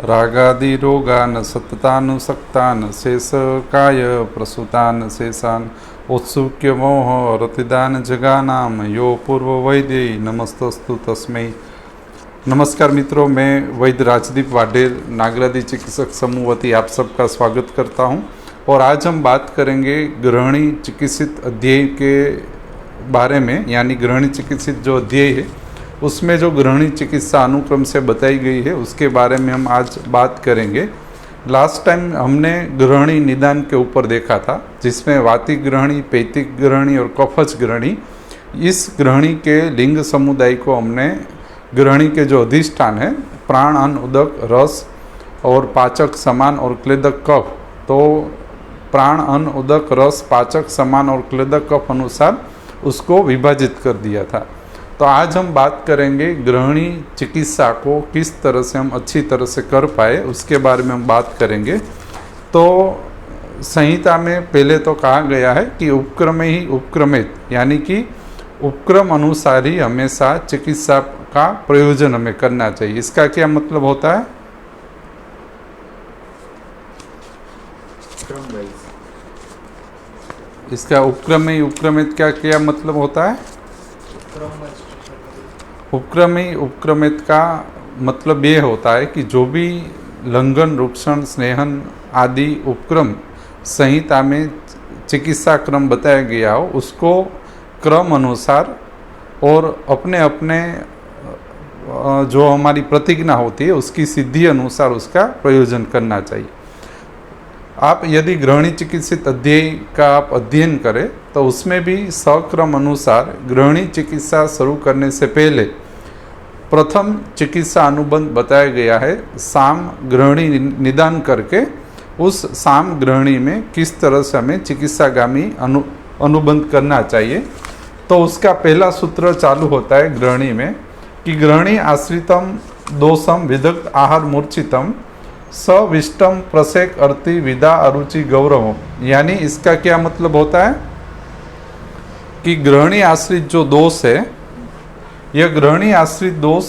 रागादि रोगान सततानुसक्तान शेषकाय प्रसूतान शेषान औत्सुक्य मोह रतिदान जगानाम यो पूर्व वैद्य नमस्तस्तु तस्मै। नमस्कार मित्रों, मैं वैद्य राजदीप वाडेर नागरादी चिकित्सक समूह वती आप सबका स्वागत करता हूं। और आज हम बात करेंगे गृहिणी चिकित्सित अध्यय के बारे में, यानी गृहिणी चिकित्सित जो अध्यय है उसमें जो गृहिणी चिकित्सा अनुक्रम से बताई गई है उसके बारे में हम आज बात करेंगे। लास्ट टाइम हमने गृहिणी निदान के ऊपर देखा था, जिसमें वातिक गृहिणी, पैतिक गृहिणी और कफज गृहिणी, इस गृहिणी के लिंग समुदाय को हमने गृहिणी के जो अधिष्ठान है प्राण, अन्न, उदक, रस और पाचक, समान और क्लेदक कफ, तो प्राण, अन्न, उदक, रस, पाचक, समान और क्लेदक कफ अनुसार उसको विभाजित कर दिया था। तो आज हम बात करेंगे गृहिणी चिकित्सा को किस तरह से हम अच्छी तरह से कर पाए, उसके बारे में हम बात करेंगे। तो संहिता में पहले तो कहा गया है कि उपक्रम ही उपक्रमित, यानी कि उपक्रम अनुसार ही हमेशा चिकित्सा का प्रयोजन हमें करना चाहिए। इसका क्या मतलब होता है? इसका उपक्रम ही उपक्रमित का क्या मतलब होता है? उपक्रम ही उपक्रमित का मतलब ये होता है कि जो भी लंघन, रुक्षण, स्नेहन आदि उपक्रम संहिता में चिकित्सा क्रम बताया गया हो, उसको क्रम अनुसार और अपने अपने जो हमारी प्रतिज्ञा होती है उसकी सिद्धि अनुसार उसका प्रयोजन करना चाहिए। आप यदि गृहिणी चिकित्सित अध्यय का आप अध्ययन करें तो उसमें भी सक्रम अनुसार गृहिणी चिकित्सा शुरू करने से पहले प्रथम चिकित्सा अनुबंध बताया गया है। साम गृहिणी निदान करके उस साम गृहिणी में किस तरह से हमें चिकित्सागामी अनुबंध करना चाहिए। तो उसका पहला सूत्र चालू होता है गृहिणी में कि गृहिणी आश्रितम दोषम विदग्ध आहार मूर्छितम सविष्टम प्रसेक अर्ति विदा अरुचि गौरव। यानी इसका क्या मतलब होता है कि गृहिणी आश्रित जो दोष है, यह गृहिणी आश्रित दोष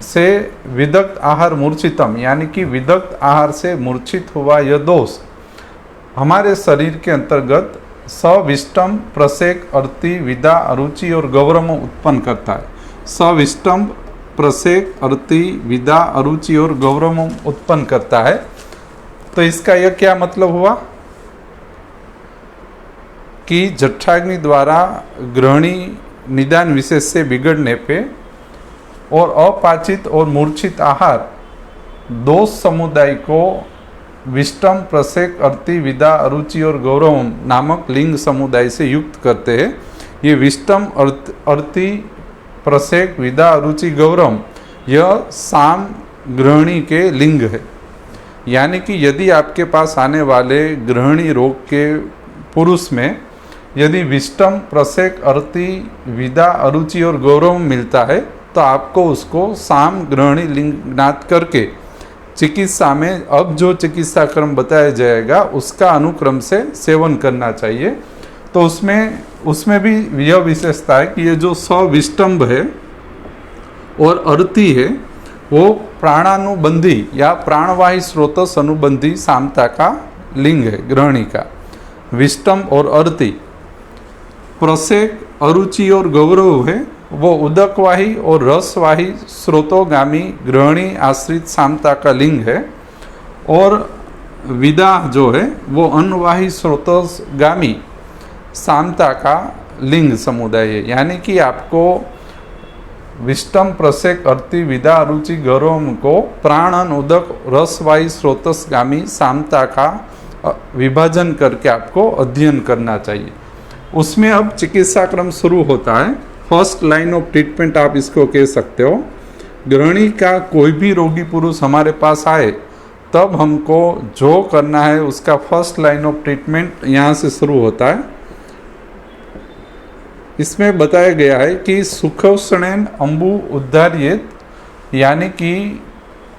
से विदग्ध आहार मूर्छितम, यानी कि विदग्ध आहार से मूर्छित हुआ यह दोष हमारे शरीर के अंतर्गत सविष्टम प्रसेक अर्ति विदा अरुचि और गौरव उत्पन्न करता है। सविष्टम प्रसेक अर्ति विदा अरुचि और गौरव उत्पन्न करता है। तो इसका यह क्या मतलब हुआ कि जठराग्नि द्वारा गृहिणी निदान विशेष से बिगड़ने पे और अपाचित और मूर्छित आहार दोष समुदाय को विष्टम, प्रसेक, अर्ति, विदा, अरुचि और गौरव नामक लिंग समुदाय से युक्त करते हैं। ये विष्टम, अर्ति, प्रसेक, विदा, अरुचि, गौरव यह साम गृहिणी के लिंग है। यानी कि यदि आपके पास आने वाले गृहिणी रोग के पुरुष में यदि विष्टम, प्रसेक, अर्ति, विदा, अरुचि और गौरव मिलता है तो आपको उसको साम गृहिणी लिंग ज्ञात करके चिकित्सा में अब जो चिकित्सा क्रम बताया जाएगा उसका अनुक्रम से सेवन करना चाहिए। तो उसमें भी यह विशेषता है कि ये जो सविष्टम्भ है और अर्ति है वो प्राणानुबंधी या प्राणवाही स्रोतस अनुबंधी सामता का लिंग है गृहिणी का, विष्टम और अर्ति। प्रसेक, अरुचि और गौरव है वो उदकवाही और रसवाही स्रोतोगामी गृहिणी आश्रित सामता का लिंग है। और विदा जो है वो अन्नवाही स्रोतोगामी सामता का लिंग समुदाय है। यानी कि आपको विष्टम, प्रसेक, अर्ति, विदा, अरुचि, गौरव को प्राण, अन्न, उदक, रसवाही स्रोतसगामी सामता का विभाजन करके आपको अध्ययन करना चाहिए। उसमें अब चिकित्सा क्रम शुरू होता है। फर्स्ट लाइन ऑफ ट्रीटमेंट आप इसको कह सकते हो। गृहिणी का कोई भी रोगी पुरुष हमारे पास आए तब हमको जो करना है उसका फर्स्ट लाइन ऑफ ट्रीटमेंट यहाँ से शुरू होता है। इसमें बताया गया है कि सुखोष्णेन अंबु उद्धारियेत, यानी कि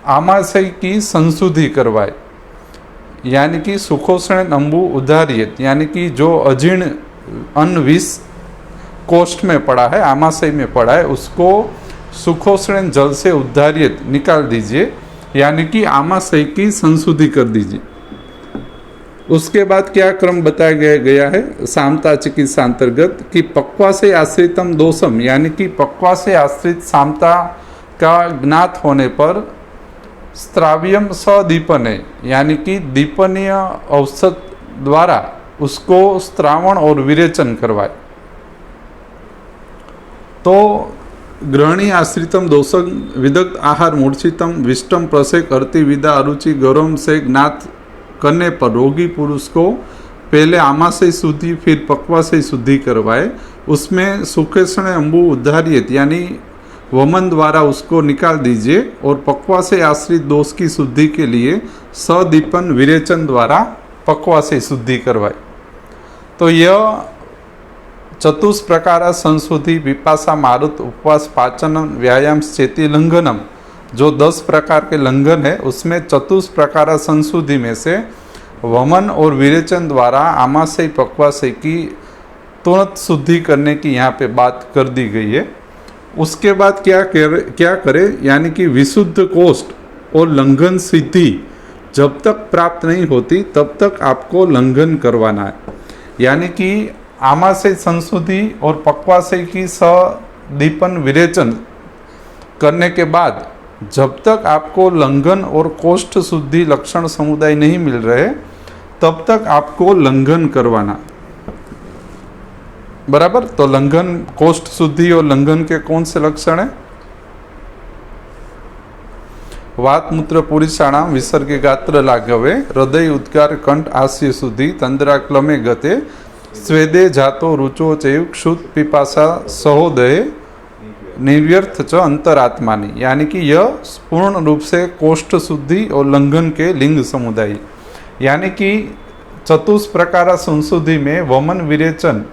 आमाशय की संशुद्धि करवाए। यानी कि सुखोष्णेन अंबु उद्धारियेत, यानी कि जो अजीर्ण अन्न विष कोष्ठ में पड़ा है, आमाशय में पड़ा है, उसको सुखोष्ण जल से उद्धारित निकाल दीजिए, यानी कि आमाशय की संशुद्धि कर दीजिए। उसके बाद क्या क्रम बताया गया है सामता चिकित्सा अंतर्गत कि पक्वा से आश्रितम दोषम, यानी कि पक्वा से आश्रित सामता का ज्ञात होने पर स्त्राव्यम सदीपने, यानी कि दीपनीय औषध द्वारा उसको स्त्रावण और विरेचन करवाए। तो ग्रहणी आश्रितम दोषम विदग्ध आहार मूर्छितम विष्टम प्रसेक अर्ति विदा अरुचि गौरम से ज्ञात करने पर रोगी पुरुष को पहले आमाशय शुद्धि फिर पक्वाशय शुद्धि करवाए। उसमें सुखेषण अंबु उद्धारित, यानी वमन द्वारा उसको निकाल दीजिए और पक्वाशय आश्रित दोष की शुद्धि के लिए सदीपन विरेचन द्वारा पक्वाशय शुद्धि करवाए। तो यह चतुष प्रकार संशुद्धि विपाशा मारुत उपवास पाचन व्यायाम चेती लंघनम, जो 10 प्रकार के लंघन है उसमें चतुष प्रकार संशुद्धि में से वमन और विरेचन द्वारा आमाशय पक्वाशय की तुरंत शुद्धि करने की यहाँ पे बात कर दी गई है। उसके बाद क्या करे, यानी कि विशुद्ध कोष्ठ और लंघन सिद्धि जब तक प्राप्त नहीं होती तब तक आपको लंघन करवाना है। यानी कि आमाशय संशुद्धि और पक्वाशय की सदीपन विरेचन करने के बाद जब तक आपको लंघन और कोष्ठ शुद्धि लक्षण समुदाय नहीं मिल रहे तब तक आपको लंघन करवाना, बराबर। तो लंघन, कोष्ठ शुद्धि और लंघन के कौन से लक्षण है? वात मूत्र पुरुषाणाम विसर्ग गात्र लाघवे हृदय उद्गार कंठ आस्य शुद्धि तंद्रा क्लमे गते स्वेदे जातो रुचो चैव क्षुत पिपासा सहोदय निर्व्यर्थ च अंतरात्मानी, यानी कि यह पूर्ण रूप से कोष्ठ शुद्धि और लंघन के लिंग समुदाय, यानी कि चतुष प्रकार संशुद्धि में वमन विरेचन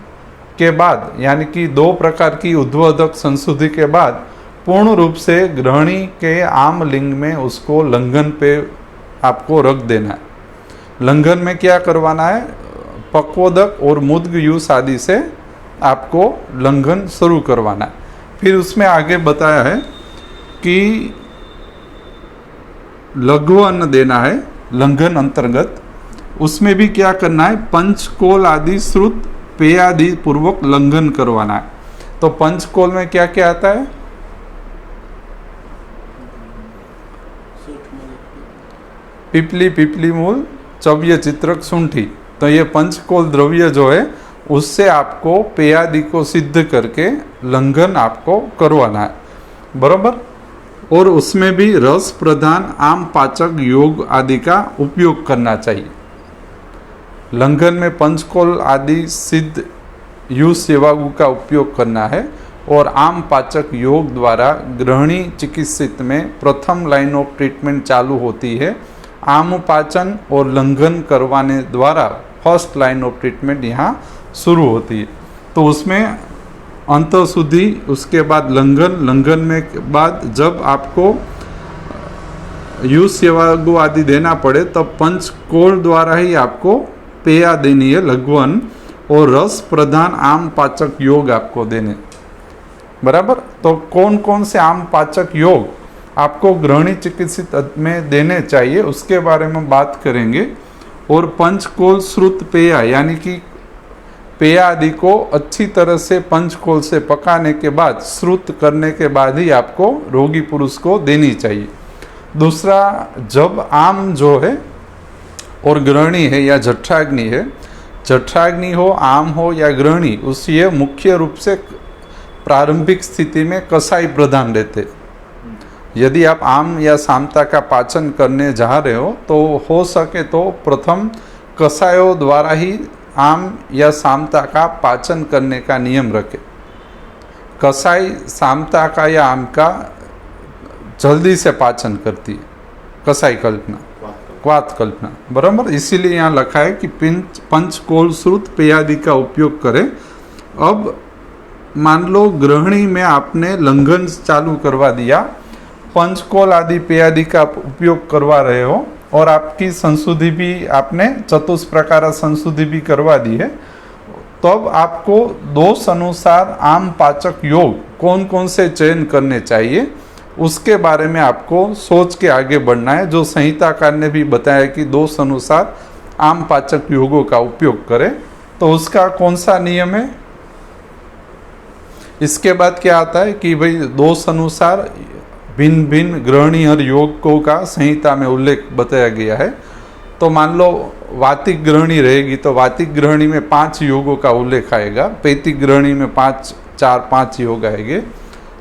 के बाद, यानी कि 2 प्रकार की उद्वोधक संशुद्धि के बाद पूर्ण रूप से ग्रहणी के आम लिंग में उसको लंघन पे आपको रख देना है। लंघन में क्या करवाना है? पक्वोदक और मुद्ग यूस आदि से आपको लंघन शुरू करवाना है। फिर उसमें आगे बताया है कि लघु अन्न देना है लंघन अंतर्गत। उसमें भी क्या करना है? पंचकोल आदि श्रुत पेयादि पूर्वक लंघन करवाना है। तो पंचकोल में क्या क्या आता है? पिपली, पिपली मूल, चव्य, चित्रक, शुंठी। तो ये पंचकोल द्रव्य जो है उससे आपको पेयादि को सिद्ध करके लंघन आपको करवाना है, बराबर। और उसमें भी रस प्रधान आम पाचक योग आदि का उपयोग करना चाहिए। लंघन में पंचकोल आदि सिद्ध यूज सेवागु का उपयोग करना है और आम पाचक योग द्वारा ग्रहणी चिकित्सित में प्रथम लाइन ऑफ ट्रीटमेंट चालू होती है। आम पाचन और लंघन करवाने द्वारा फर्स्ट लाइन ऑफ ट्रीटमेंट यहाँ शुरू होती है। तो उसमें अंत शुद्धि, उसके बाद लंघन, लंघन में बाद जब आपको यूज सेवागु आदि देना पड़े तब पंचकोल द्वारा ही आपको पेया देनी है, लघुअन, और रस प्रधान आम पाचक योग आपको देने, बराबर। तो कौन कौन से आम पाचक योग आपको ग्रहणी चिकित्सित में देने चाहिए उसके बारे में बात करेंगे। और पंचकोल श्रुत पेया, यानी कि पेया आदि को अच्छी तरह से पंचकोल से पकाने के बाद, श्रुत करने के बाद ही आपको रोगी पुरुष को देनी चाहिए। दूसरा, जब आम जो है और ग्रहणी है या जठराग्नि है, जठराग्नि हो, आम हो या ग्रहणी, उस ये मुख्य रूप से प्रारंभिक स्थिति में कसाई प्रधान रहते। यदि आप आम या सामता का पाचन करने जा रहे हो हो सके तो प्रथम कसायों द्वारा ही आम या सामता का पाचन करने का नियम रखें। कसाई सामता का या आम का जल्दी से पाचन करती है, कसाई कल्पना, क्वात कल्पना, बराबर। इसीलिए यहाँ लिखा है कि पंचकोल श्रुत पेयादि का उपयोग करें। अब मान लो गृहिणी में आपने लंघन चालू करवा दिया, पंचकोल आदि पेयादि का उपयोग करवा रहे हो और आपकी संशुद्धि भी आपने चतुष प्रकार संशुद्धि भी करवा दी है, तो अब आपको दोष अनुसार आम पाचक योग कौन कौन से चयन करने चाहिए उसके बारे में आपको सोच के आगे बढ़ना है। जो संहिताकार ने भी बताया कि दोष अनुसार आम पाचक योगों का उपयोग करें, तो उसका कौन सा नियम है। इसके बाद क्या आता है कि भाई दोष अनुसार भिन्न भिन्न ग्रहणी और योगों का संहिता में उल्लेख बताया गया है। तो मान लो वातिक ग्रहणी रहेगी तो वातिक ग्रहणी में 5 योगों का उल्लेख आएगा, पैतिक ग्रहणी में 4-5 योग आएंगे।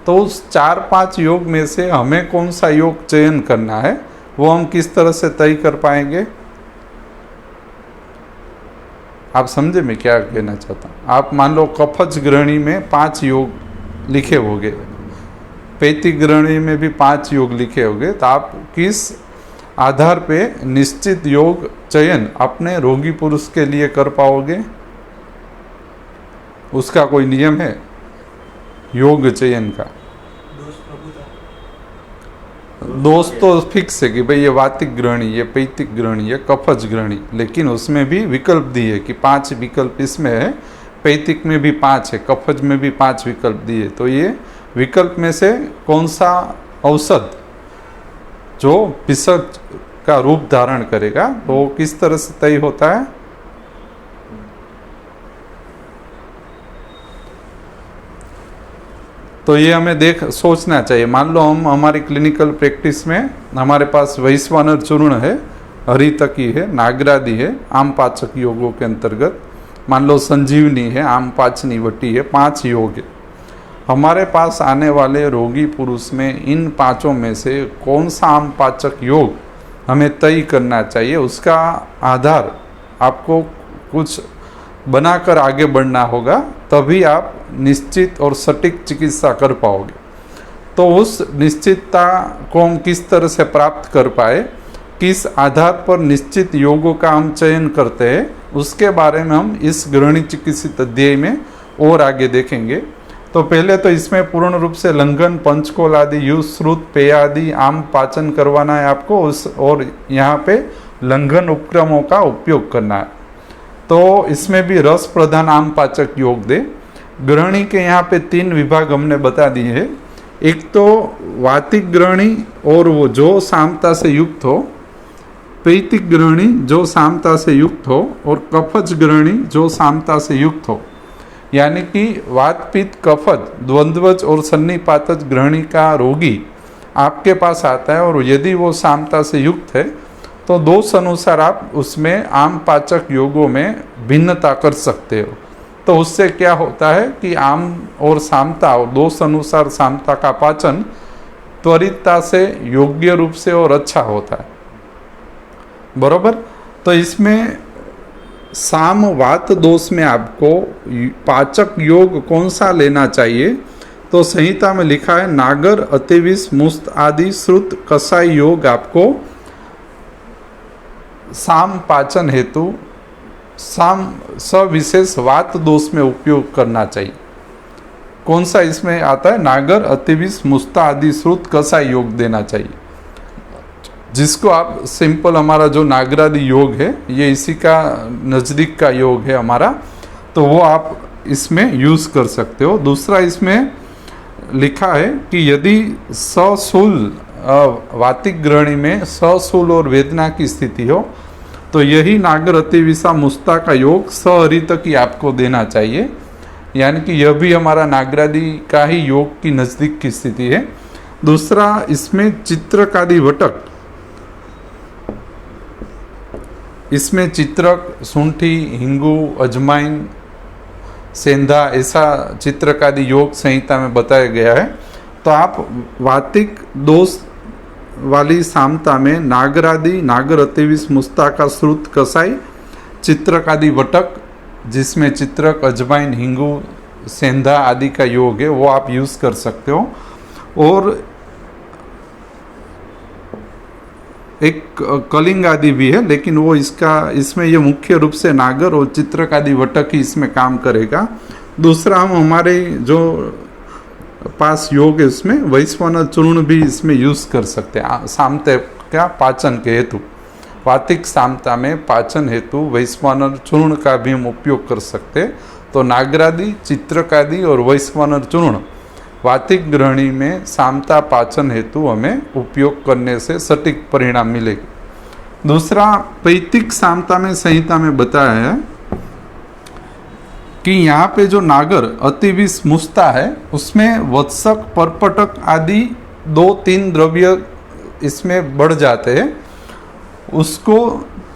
तो उस 4-5 योग में से हमें कौन सा योग चयन करना है वो हम किस तरह से तय कर पाएंगे। आप समझे मैं क्या कहना चाहता हूँ। आप मान लो कफज ग्रहणी में 5 योग लिखे होंगे, पैतिक ग्रहणी में भी 5 योग लिखे होंगे, तो आप किस आधार पे निश्चित योग चयन अपने रोगी पुरुष के लिए कर पाओगे। उसका कोई नियम है योग चयन का। दोष तो फिक्स है कि भाई ये वातिक ग्रहणी, ये पैतिक ग्रहणी, ये कफज ग्रहणी, लेकिन उसमें भी विकल्प दिए कि 5 विकल्प इसमें है, पैतिक में भी 5 है, कफज में भी 5 विकल्प दिए। तो ये विकल्प में से कौन सा औषध जो पिशक का रूप धारण करेगा वो किस तरह से तय होता है। तो ये हमें सोचना चाहिए। मान लो हम हमारी क्लिनिकल प्रैक्टिस में हमारे पास वैश्वानर चूर्ण है, हरितकी है, नागरादि है आम पाचक योगों के अंतर्गत, मान लो संजीवनी है, आम पाचनी वटी है, 5 योग है। हमारे पास आने वाले रोगी पुरुष में इन 5 में से कौन सा आम पाचक योग हमें तय करना चाहिए, उसका आधार आपको कुछ बनाकर आगे बढ़ना होगा, तभी आप निश्चित और सटीक चिकित्सा कर पाओगे। तो उस निश्चितता को हम किस तरह से प्राप्त कर पाए, किस आधार पर निश्चित योगों का हम चयन करते हैं, उसके बारे में हम इस ग्रहणी चिकित्सित अध्याय में और आगे देखेंगे। तो पहले तो इसमें पूर्ण रूप से लंघन, पंचकोल आदि, युज, श्रुत, पेय आदि आम पाचन करवाना है आपको और यहाँ पे लंघन उपक्रमों का उपयोग करना है। तो इसमें भी रस प्रधान आम पाचक योग दे। ग्रहणी के यहाँ पे 3 विभाग हमने बता दिए हैं। एक तो वातिक ग्रहणी और वो जो सामता से युक्त हो, पैतिक ग्रहणी जो सामता से युक्त हो, और कफज ग्रहणी जो सामता से युक्त हो। यानी कि वात पित्त कफज द्वंद्वज और सन्निपातज ग्रहणी का रोगी आपके पास आता है और यदि वो सामता से युक्त है तो दोष अनुसार आप उसमें आम पाचक योगों में भिन्नता कर सकते हो। तो उससे क्या होता है कि आम और सामता और दोष अनुसार सामता का पाचन त्वरितता से, योग्य रूप से और अच्छा होता है, बरोबर। तो इसमें साम वात दोष में आपको पाचक योग कौन सा लेना चाहिए, तो संहिता में लिखा है नागर, अतिविष, मुस्त आदि श्रुत कसाई योग आपको साम पाचन हेतु साम सविशेष वात दोष में उपयोग करना चाहिए। कौन सा इसमें आता है, नागर, अतिविष, मुस्ता आदि श्रुत कसाई योग देना चाहिए, जिसको आप सिंपल हमारा जो नागरादि योग है ये इसी का नज़दीक का योग है हमारा, तो वो आप इसमें यूज़ कर सकते हो। दूसरा इसमें लिखा है कि यदि सशूल वातिक ग्रहणी में सशूल और वेदना की स्थिति हो तो यही नागर, अतिविषा, मुस्ता का योग सहरित की आपको देना चाहिए। यानी कि यह भी हमारा नागरादि का ही योग की नज़दीक की स्थिति है। दूसरा इसमें चित्रकादि वटक, इसमें चित्रक, सूंठी, हिंगू, अजमाइन, सेंधा ऐसा चित्रकादि योग संहिता में बताया गया है। तो आप वातिक दोष वाली सामता में नागरादि, नागर, अतिविष, मुस्ता का श्रुत कसाई, चित्रकादि वटक जिसमें चित्रक, अजमाइन, हिंगू, सेंधा आदि का योग है वो आप यूज़ कर सकते हो। और एक कलिंग आदि भी है, लेकिन वो इसमें ये मुख्य रूप से नागर और चित्रक आदि वटक ही इसमें काम करेगा। दूसरा हम हमारे जो पास योग है इसमें वैश्वानर चूर्ण भी इसमें यूज़ कर सकते हैं सामते का पाचन के हेतु। वातिक सामता में पाचन हेतु वैश्वानर चूर्ण का भी हम उपयोग कर सकते हैं। तो नागरादि, चित्रकादि और वैश्वानर चूर्ण वातिक ग्रहणी में सामता पाचन हेतु हमें उपयोग करने से सटीक परिणाम मिलेगा। दूसरा, पैतिक सामता में संहिता में बताया है कि यहाँ पे जो नागर अतिविष मुस्ता है उसमें वत्सक, परपटक आदि 2-3 द्रव्य इसमें बढ़ जाते हैं, उसको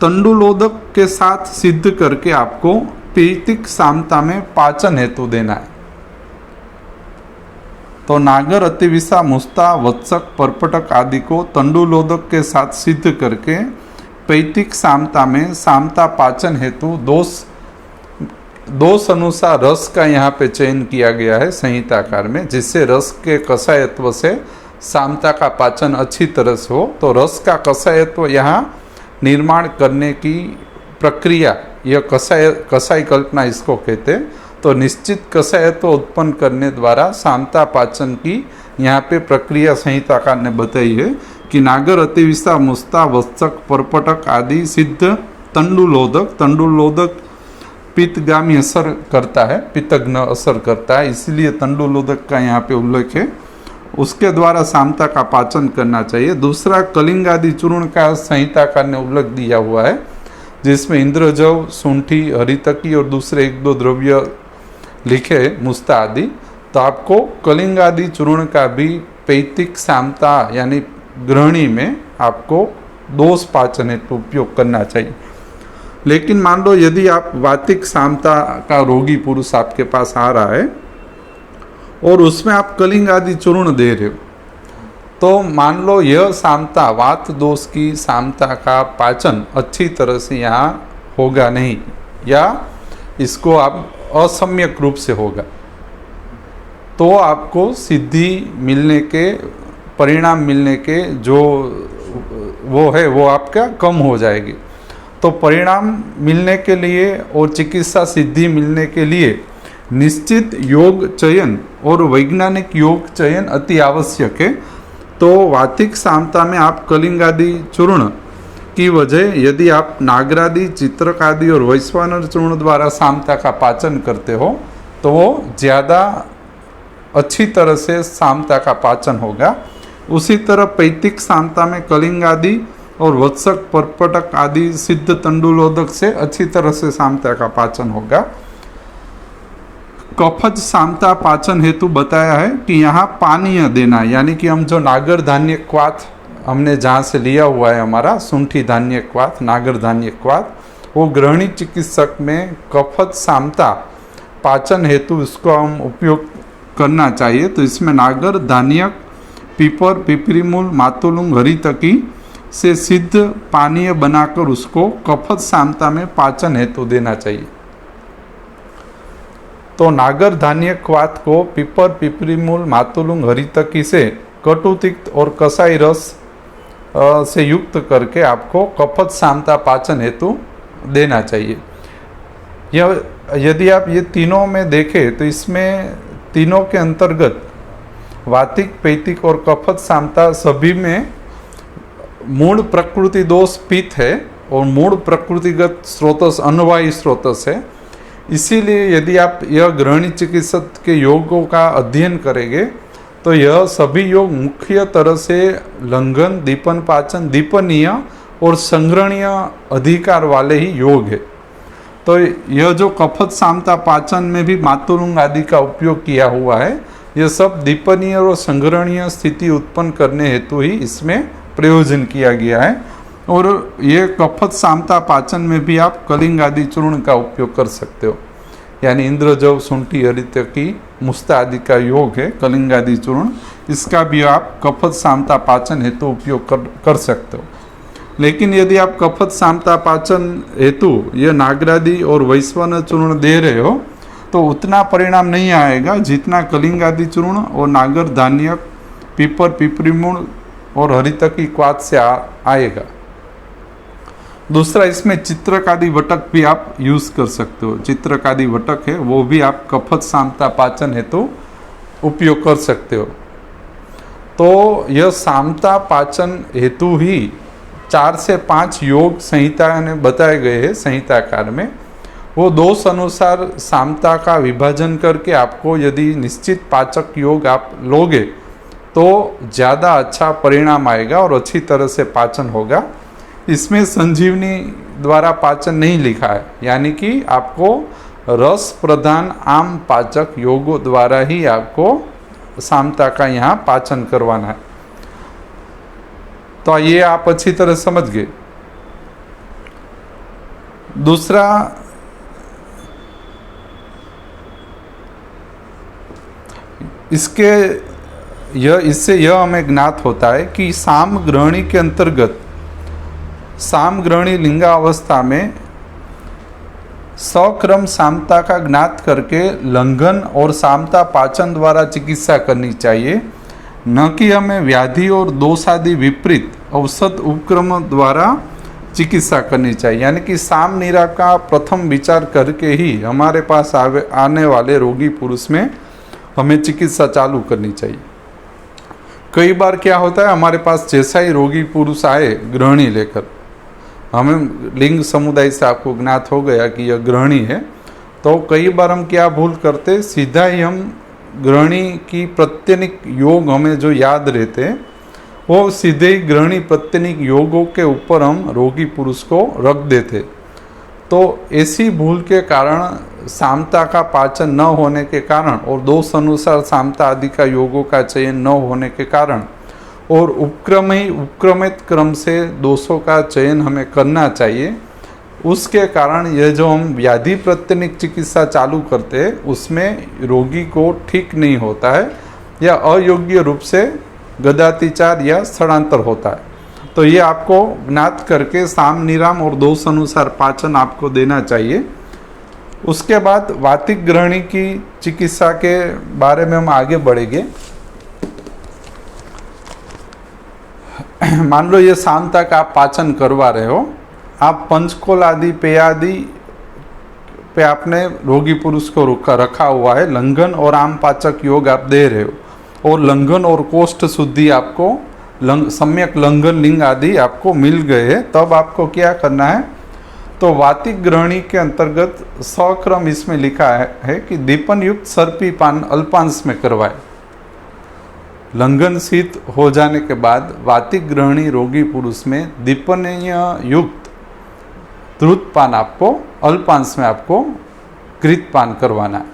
तंडुलोदक के साथ सिद्ध करके आपको पैतिक सामता में पाचन हेतु देना है। तो नागर, अतिविषा, मुस्ता, वत्सक, परपटक आदि को तंडुलोदक के साथ सिद्ध करके पैतिक सामता में सामता पाचन हेतु दोष अनुसार रस का यहाँ पे चयन किया गया है संहिताकार में, जिससे रस के कषायत्व से सामता का पाचन अच्छी तरह से हो। तो रस का कषायत्व यहाँ निर्माण करने की प्रक्रिया, यह कषाय कल्पना इसको कहते हैं। तो निश्चित कषायत्व उत्पन्न करने द्वारा सामता पाचन की यहाँ पे प्रक्रिया संहिताकार ने बताई है कि नागर, अतिविषा, मुस्ता, वत्सक, परपटक आदि सिद्ध तंडुलोदक पित्तगामी असर करता है, पित्तग्न असर करता है, इसलिए तंडुलोदक का यहाँ पे उल्लेख है, उसके द्वारा सामता का पाचन करना चाहिए। दूसरा, कलिंग आदि चूर्ण का संहिताकार ने उल्लेख दिया हुआ है, जिसमें इंद्रजव, सूंठी, हरितकी और दूसरे 1-2 द्रव्य लिखे, मुस्ता आदि। तो आपको कलिंग आदि चूर्ण का भी पैतिक सामता यानी ग्रहणी में आपको दोष पाचन हेतु उपयोग करना चाहिए। लेकिन मान लो यदि आप वातिक सामता का रोगी पुरुष आपके पास आ रहा है और उसमें आप कलिंग आदि चूर्ण दे रहे हो, तो मान लो यह सामता, वात दोष की सामता का पाचन अच्छी तरह से यहाँ होगा नहीं, या इसको आप असम्यक रूप से होगा, तो आपको सिद्धि मिलने के, परिणाम मिलने के जो वो है वो आपका कम हो जाएगी। तो परिणाम मिलने के लिए और चिकित्सा सिद्धि मिलने के लिए निश्चित योग चयन और वैज्ञानिक योग चयन अति आवश्यक है। तो वातिक सामता में आप कलिंग आदि चूर्ण की वजह यदि आप नागरादि, चित्रक आदि और वैश्वानर चूर्ण द्वारा सामता का पाचन करते हो तो वो ज़्यादा अच्छी तरह से सामता का पाचन होगा। उसी तरह पैतिक सामता में कलिंग आदि और वत्सक, परपटक आदि सिद्ध तंडुलोदक से अच्छी तरह से सामता का पाचन होगा। कफज सामता पाचन हेतु बताया है कि यहाँ पानीय देना, यानी कि हम जो नागर धान्य क्वाथ हमने जहाँ से लिया हुआ है, हमारा सुंठी धान्य क्वाथ, नागर धान्य क्वाथ, वो गृहिणी चिकित्सक में कफज सामता पाचन हेतु इसको हम उपयोग करना चाहिए। तो इसमें नागर, धान्यक, पीपर, पिपरीमूल, मातुलुंग, हरितकी से सिद्ध पानीय बनाकर उसको कफज सामता में पाचन हेतु देना चाहिए। तो नागर धान्य क्वाथ को पीपर, पिपरीमूल, मातुलुंग, हरितकी से कटुतिक्त और कसाई रस से युक्त करके आपको कफज सामता पाचन हेतु देना चाहिए। यह यदि आप ये तीनों में देखें तो इसमें तीनों के अंतर्गत वातिक, पैतिक और कफज सामता सभी में मूल प्रकृति दोष पित्त है और मूल प्रकृतिगत स्रोतस अन्वयी स्रोतस है। इसीलिए यदि आप यह गृहिणी चिकित्सक के योगों का अध्ययन करेंगे तो यह सभी योग मुख्य तरह से लंघन, दीपन पाचन, दीपनीय और संग्रहणीय अधिकार वाले ही योग है। तो यह जो कफज सामता पाचन में भी मातुलुंग आदि का उपयोग किया हुआ है, यह सब दीपनीय और संग्रहणीय स्थिति उत्पन्न करने हेतु ही इसमें प्रयोजन किया गया है। और ये कफज सामता पाचन में भी आप कलिंग आदि चूर्ण का उपयोग कर सकते हो, यानी इंद्रजव, सुंठी, हरितकी, मुस्ता आदि का योग है कलिंग आदि चूर्ण, इसका भी आप कफज सामता पाचन हेतु उपयोग कर सकते हो। लेकिन यदि आप कफज सामता पाचन हेतु यह नागरादि और वैश्वानर चूर्ण दे रहे हो तो उतना परिणाम नहीं आएगा जितना कलिंग आदि चूर्ण और नागर धान्यक, पीपर, पिपरीमूल और हरितकी क्वाथ से आएगा। दूसरा, इसमें चित्रक आदि वटक भी आप यूज़ कर सकते हो। चित्रक आदि वटक है वो भी आप कफज सामता पाचन हेतु उपयोग कर सकते हो। तो यह सामता पाचन हेतु ही 4 से 5 योग संहिता में बताए गए हैं संहिताकार में, वो दोष अनुसार सामता का विभाजन करके आपको यदि निश्चित पाचक योग आप लोगे तो ज़्यादा अच्छा परिणाम आएगा और अच्छी तरह से पाचन होगा। इसमें संजीवनी द्वारा पाचन नहीं लिखा है, यानी कि आपको रस प्रधान आम पाचक योगों द्वारा ही आपको सामता का यहाँ पाचन करवाना है। तो ये आप अच्छी तरह समझ गए। दूसरा, इससे यह हमें ज्ञात होता है कि साम ग्रहणी के अंतर्गत साम ग्रहणी लिंगावस्था में सक्रम सामता का ज्ञात करके लंघन और सामता पाचन द्वारा चिकित्सा करनी चाहिए, न कि हमें व्याधि और दोषादि विपरीत औषध उपक्रम द्वारा चिकित्सा करनी चाहिए। यानी कि साम नीरा का प्रथम विचार करके ही हमारे पास आने वाले रोगी पुरुष में हमें चिकित्सा चालू करनी चाहिए। कई बार क्या होता है, हमारे पास जैसा ही रोगी पुरुष आए ग्रहणी लेकर, हमें लिंग समुदाय से आपको ज्ञात हो गया कि यह ग्रहणी है, तो कई बार हम क्या भूल करते, सीधा ही हम ग्रहणी की प्रत्यनिक योग हमें जो याद रहते हैं वो सीधे ही ग्रहणी प्रत्यनिक योगों के ऊपर हम रोगी पुरुष को रख देते। तो ऐसी भूल के कारण सामता का पाचन न होने के कारण और दोष अनुसार सामता आदि का योगों का चयन न होने के कारण और उपक्रमित क्रम से दोषों का चयन हमें करना चाहिए, उसके कारण यह जो हम व्याधि प्रत्यनिक चिकित्सा चालू करते हैं उसमें रोगी को ठीक नहीं होता है या अयोग्य रूप से गदातिचार या स्थलांतर होता है। तो ये आपको ज्ञात करके साम निराम और दोष अनुसार पाचन आपको देना चाहिए। उसके बाद वातिक ग्रहणी की चिकित्सा के बारे में हम आगे बढ़ेंगे। मान लो ये शाम तक आप पाचन करवा रहे हो, आप पंचकोल आदि पेयादि पे आपने रोगी पुरुष को रखा हुआ है, लंघन और आम पाचक योग आप दे रहे हो और लंघन और कोष्ठ शुद्धि आपको सम्यक लंघन लिंग आदि आपको मिल गए हैं, तब आपको क्या करना है, तो वातिक ग्रहणी के अंतर्गत सक्रम इसमें लिखा है कि दीपन युक्त सर्पी पान अल्पांश में करवाए। लंघन शीत हो जाने के बाद वातिक ग्रहणी रोगी पुरुष में दीपनीय युक्त द्रुत पान आपको अल्पांश में आपको कृत पान करवाना है।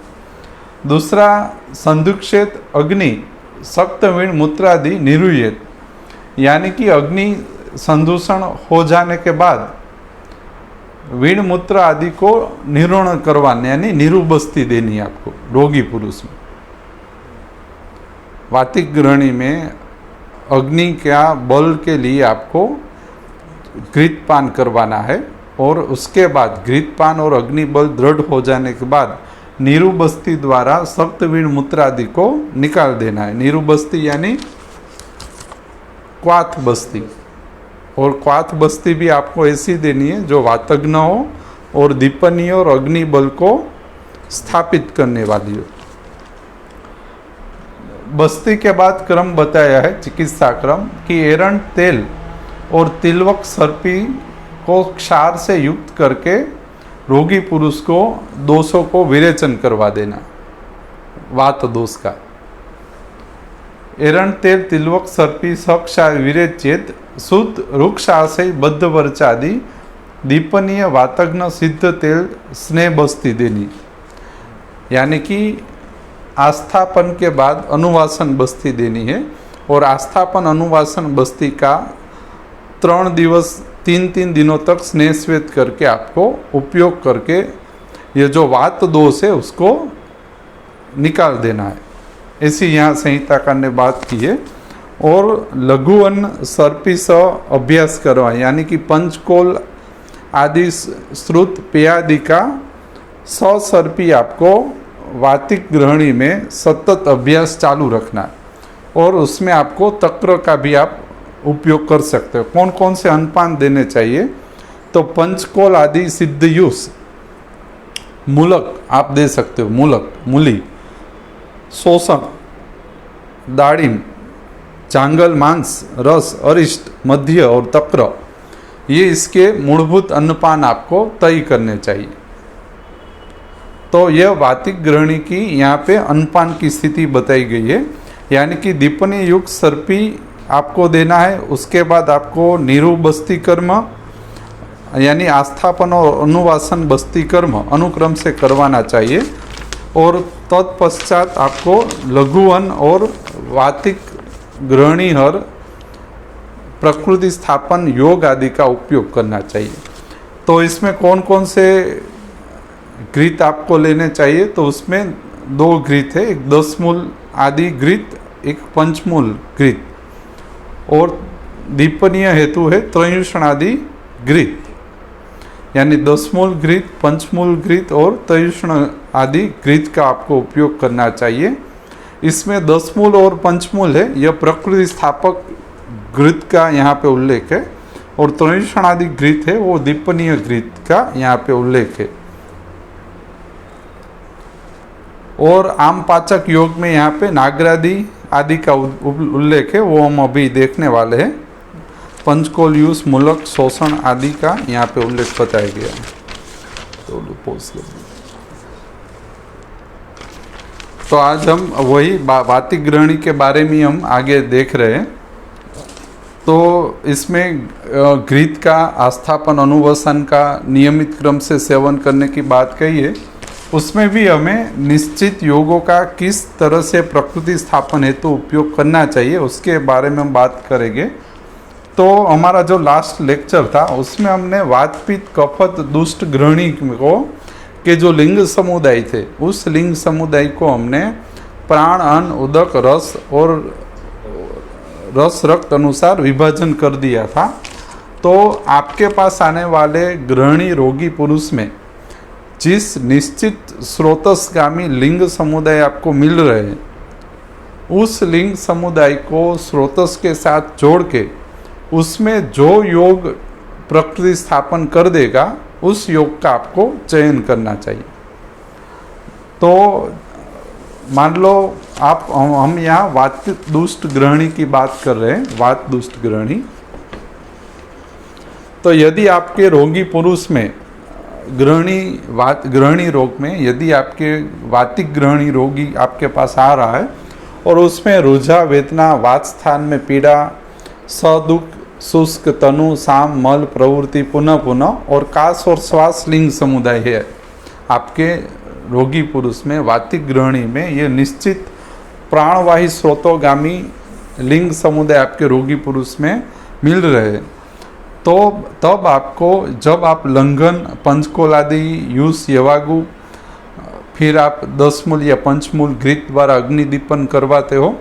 दूसरा, संदुक्षेत अग्नि सप्तवीण मूत्रादि निरुयत, यानी कि अग्नि संदूषण हो जाने के बाद वीण मूत्र आदि को निरोण करवाने यानी निरुबस्ती देनी आपको रोगी पुरुष में। वातिक ग्रहणी में अग्नि का बल के लिए आपको घृतपान करवाना है और उसके बाद घृतपान और अग्नि बल दृढ़ हो जाने के बाद निरुबस्ती द्वारा सप्तवीण मूत्र आदि को निकाल देना है। निरुबस्ती यानी क्वाथ बस्ती, और क्वाथ बस्ती भी आपको ऐसी देनी है जो वातग्न हो और दीपनीय और अग्नि बल को स्थापित करने वाली हो। बस्ती के बाद क्रम बताया है चिकित्सा क्रम कि एरंड तेल और तिलवक सर्पी को क्षार से युक्त करके रोगी पुरुष को दोषों को विरेचन करवा देना, वात दोष का। एरंड तेल तिलवक सर्पी सक्षार विरेचित शुद्ध रुक्षाशय बद्ध वर्चादि दीपनीय वातग्न सिद्ध तेल स्नेह बस्ती देनी, यानी कि आस्थापन के बाद अनुवासन बस्ती देनी है। और आस्थापन अनुवासन बस्ती का 3 दिनों तक स्नेह स्वेद करके आपको उपयोग करके ये जो वात दोष है उसको निकाल देना है। ऐसी यहाँ संहिताकार ने बात की है। और लघुवन सर्पी स अभ्यास करवा, यानी कि पंचकोल आदि श्रुत पेयादि का सर्पी आपको वातिक ग्रहणी में सतत अभ्यास चालू रखना है। और उसमें आपको तक्र का भी आप उपयोग कर सकते हो। कौन कौन से अन्नपान देने चाहिए, तो पंचकोल आदि सिद्धयुस मूलक आप दे सकते हो, मूलक मूली, शोषण, दाड़िम, चांगल, मांस, रस, अरिष्ट, मध्य और तक्र, ये इसके मूलभूत अन्नपान आपको तय करने चाहिए। तो यह वातिक ग्रहणी की यहाँ पे अनपान की स्थिति बताई गई है, यानी कि दीपनी युक्त सर्पी आपको देना है। उसके बाद आपको निरु बस्ती कर्म यानी आस्थापन और अनुवासन बस्ती कर्म अनुक्रम से करवाना चाहिए, और तत्पश्चात आपको लघुवन और वातिक ग्रहणी हर प्रकृति स्थापन योग आदि का उपयोग करना चाहिए। तो इसमें कौन कौन से घृत आपको लेने चाहिए, तो उसमें 2 घृत है, एक 10 मूल आदि घृत, एक पंचमूल घृत, और दीपनीय हेतु है त्रयुषण आदि घृत, यानी 10 मूल घृत, पंचमूल घृत और त्रयुषण आदि घृत का आपको उपयोग करना चाहिए। इसमें 10 मूल और पंचमूल है, यह प्रकृति स्थापक घृत का यहाँ पे उल्लेख है, और त्रयुषण आदि घृत है वो दीपनीय घृत का यहाँ पे उल्लेख है। और आम पाचक योग में यहाँ पे नागरादि आदि का उल्लेख है, वो हम अभी देखने वाले हैं। पंचकोल यूस मूलक शोषण आदि का यहाँ पे उल्लेख बताया गया है। तो आज हम वही वातिक ग्रहणी के बारे में हम आगे देख रहे हैं। तो इसमें घृत का आस्थापन अनुवसन का नियमित क्रम से सेवन करने की बात कही है, उसमें भी हमें निश्चित योगों का किस तरह से प्रकृति स्थापन हेतु उपयोग करना चाहिए उसके बारे में हम बात करेंगे। तो हमारा जो लास्ट लेक्चर था उसमें हमने वात पित्त कफत दुष्ट ग्रहणी को के जो लिंग समुदाय थे उस लिंग समुदाय को हमने प्राण अन्न उदक रस और रस रक्त अनुसार विभाजन कर दिया था। तो आपके पास आने वाले ग्रहणी रोगी पुरुष में जिस निश्चित स्रोतसगामी लिंग समुदाय आपको मिल रहे हैं उस लिंग समुदाय को स्रोतस के साथ जोड़ के उसमें जो योग प्रकृति स्थापन कर देगा उस योग का आपको चयन करना चाहिए। तो मान लो आप हम यहाँ वात दुष्ट ग्रहणी की बात कर रहे हैं, वात दुष्ट ग्रहणी। तो यदि आपके रोगी पुरुष में ग्रहणी रोग में यदि आपके वातिक ग्रहणी रोगी आपके पास आ रहा है और उसमें रुझा वेदना वात स्थान में पीड़ा सदुख शुष्क तनु साम मल प्रवृत्ति पुनः पुनः और काश और श्वास लिंग समुदाय है आपके रोगी पुरुष में वातिक ग्रहणी में यह निश्चित प्राणवाही स्रोतोगामी लिंग समुदाय आपके रोगी पुरुष में मिल रहे हैं, तो तब आपको जब आप लंघन पंचकोल आदि यूस यवागु फिर आप 10 मूल या पंचमूल घृत द्वारा अग्निदीपन करवाते हो,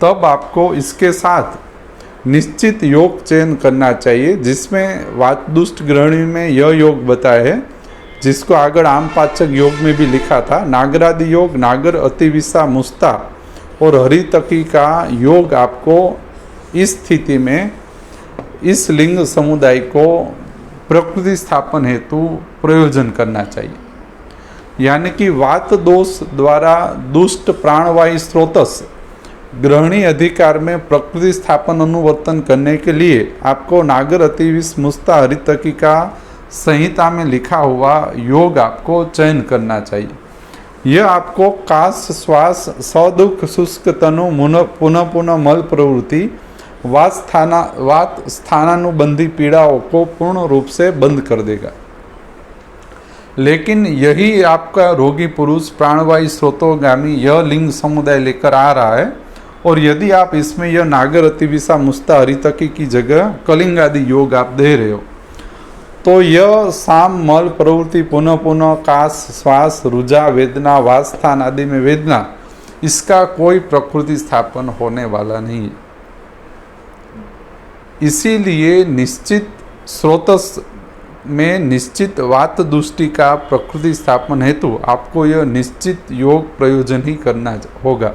तब आपको इसके साथ निश्चित योग चयन करना चाहिए जिसमें वातदुष्ट ग्रहणी में यह योग बताया है जिसको आगे आम पाचक योग में भी लिखा था। नागरादि योग, नागर अतिविसा मुस्ता और हरितकी का योग आपको इस स्थिति में इस लिंग समुदाय को प्रकृति स्थापन हेतु प्रयोजन करना चाहिए। यानी कि वात दोष द्वारा दुष्ट प्राणवायु स्रोतस ग्रहणी अधिकार में प्रकृति स्थापन अनुवर्तन करने के लिए आपको नागर अतिविस मुस्ता हरितकी का संहिता में लिखा हुआ योग आपको चयन करना चाहिए। यह आपको काश श्वास सदुख शुष्क तनु पुनः पुनः मल प्रवृत्ति वात स्थानानुबंधी पीड़ाओं को पूर्ण रूप से बंद कर देगा। लेकिन यही आपका रोगी पुरुष प्राणवायु स्रोतोगामी यह लिंग समुदाय लेकर आ रहा है और यदि आप इसमें यह नागर अतिविसा मुस्ता हरितकी की जगह कलिंग आदि योग आप दे रहे हो, तो यह साम मल प्रवृत्ति पुनः पुनः काश श्वास रुझा वेदना वास्थान आदि में वेदना, इसका कोई प्रकृति स्थापन होने वाला नहीं है। इसीलिए निश्चित स्रोतस में निश्चित वात दुष्टि का प्रकृति स्थापन हेतु आपको यह निश्चित योग प्रयोजन ही करना होगा।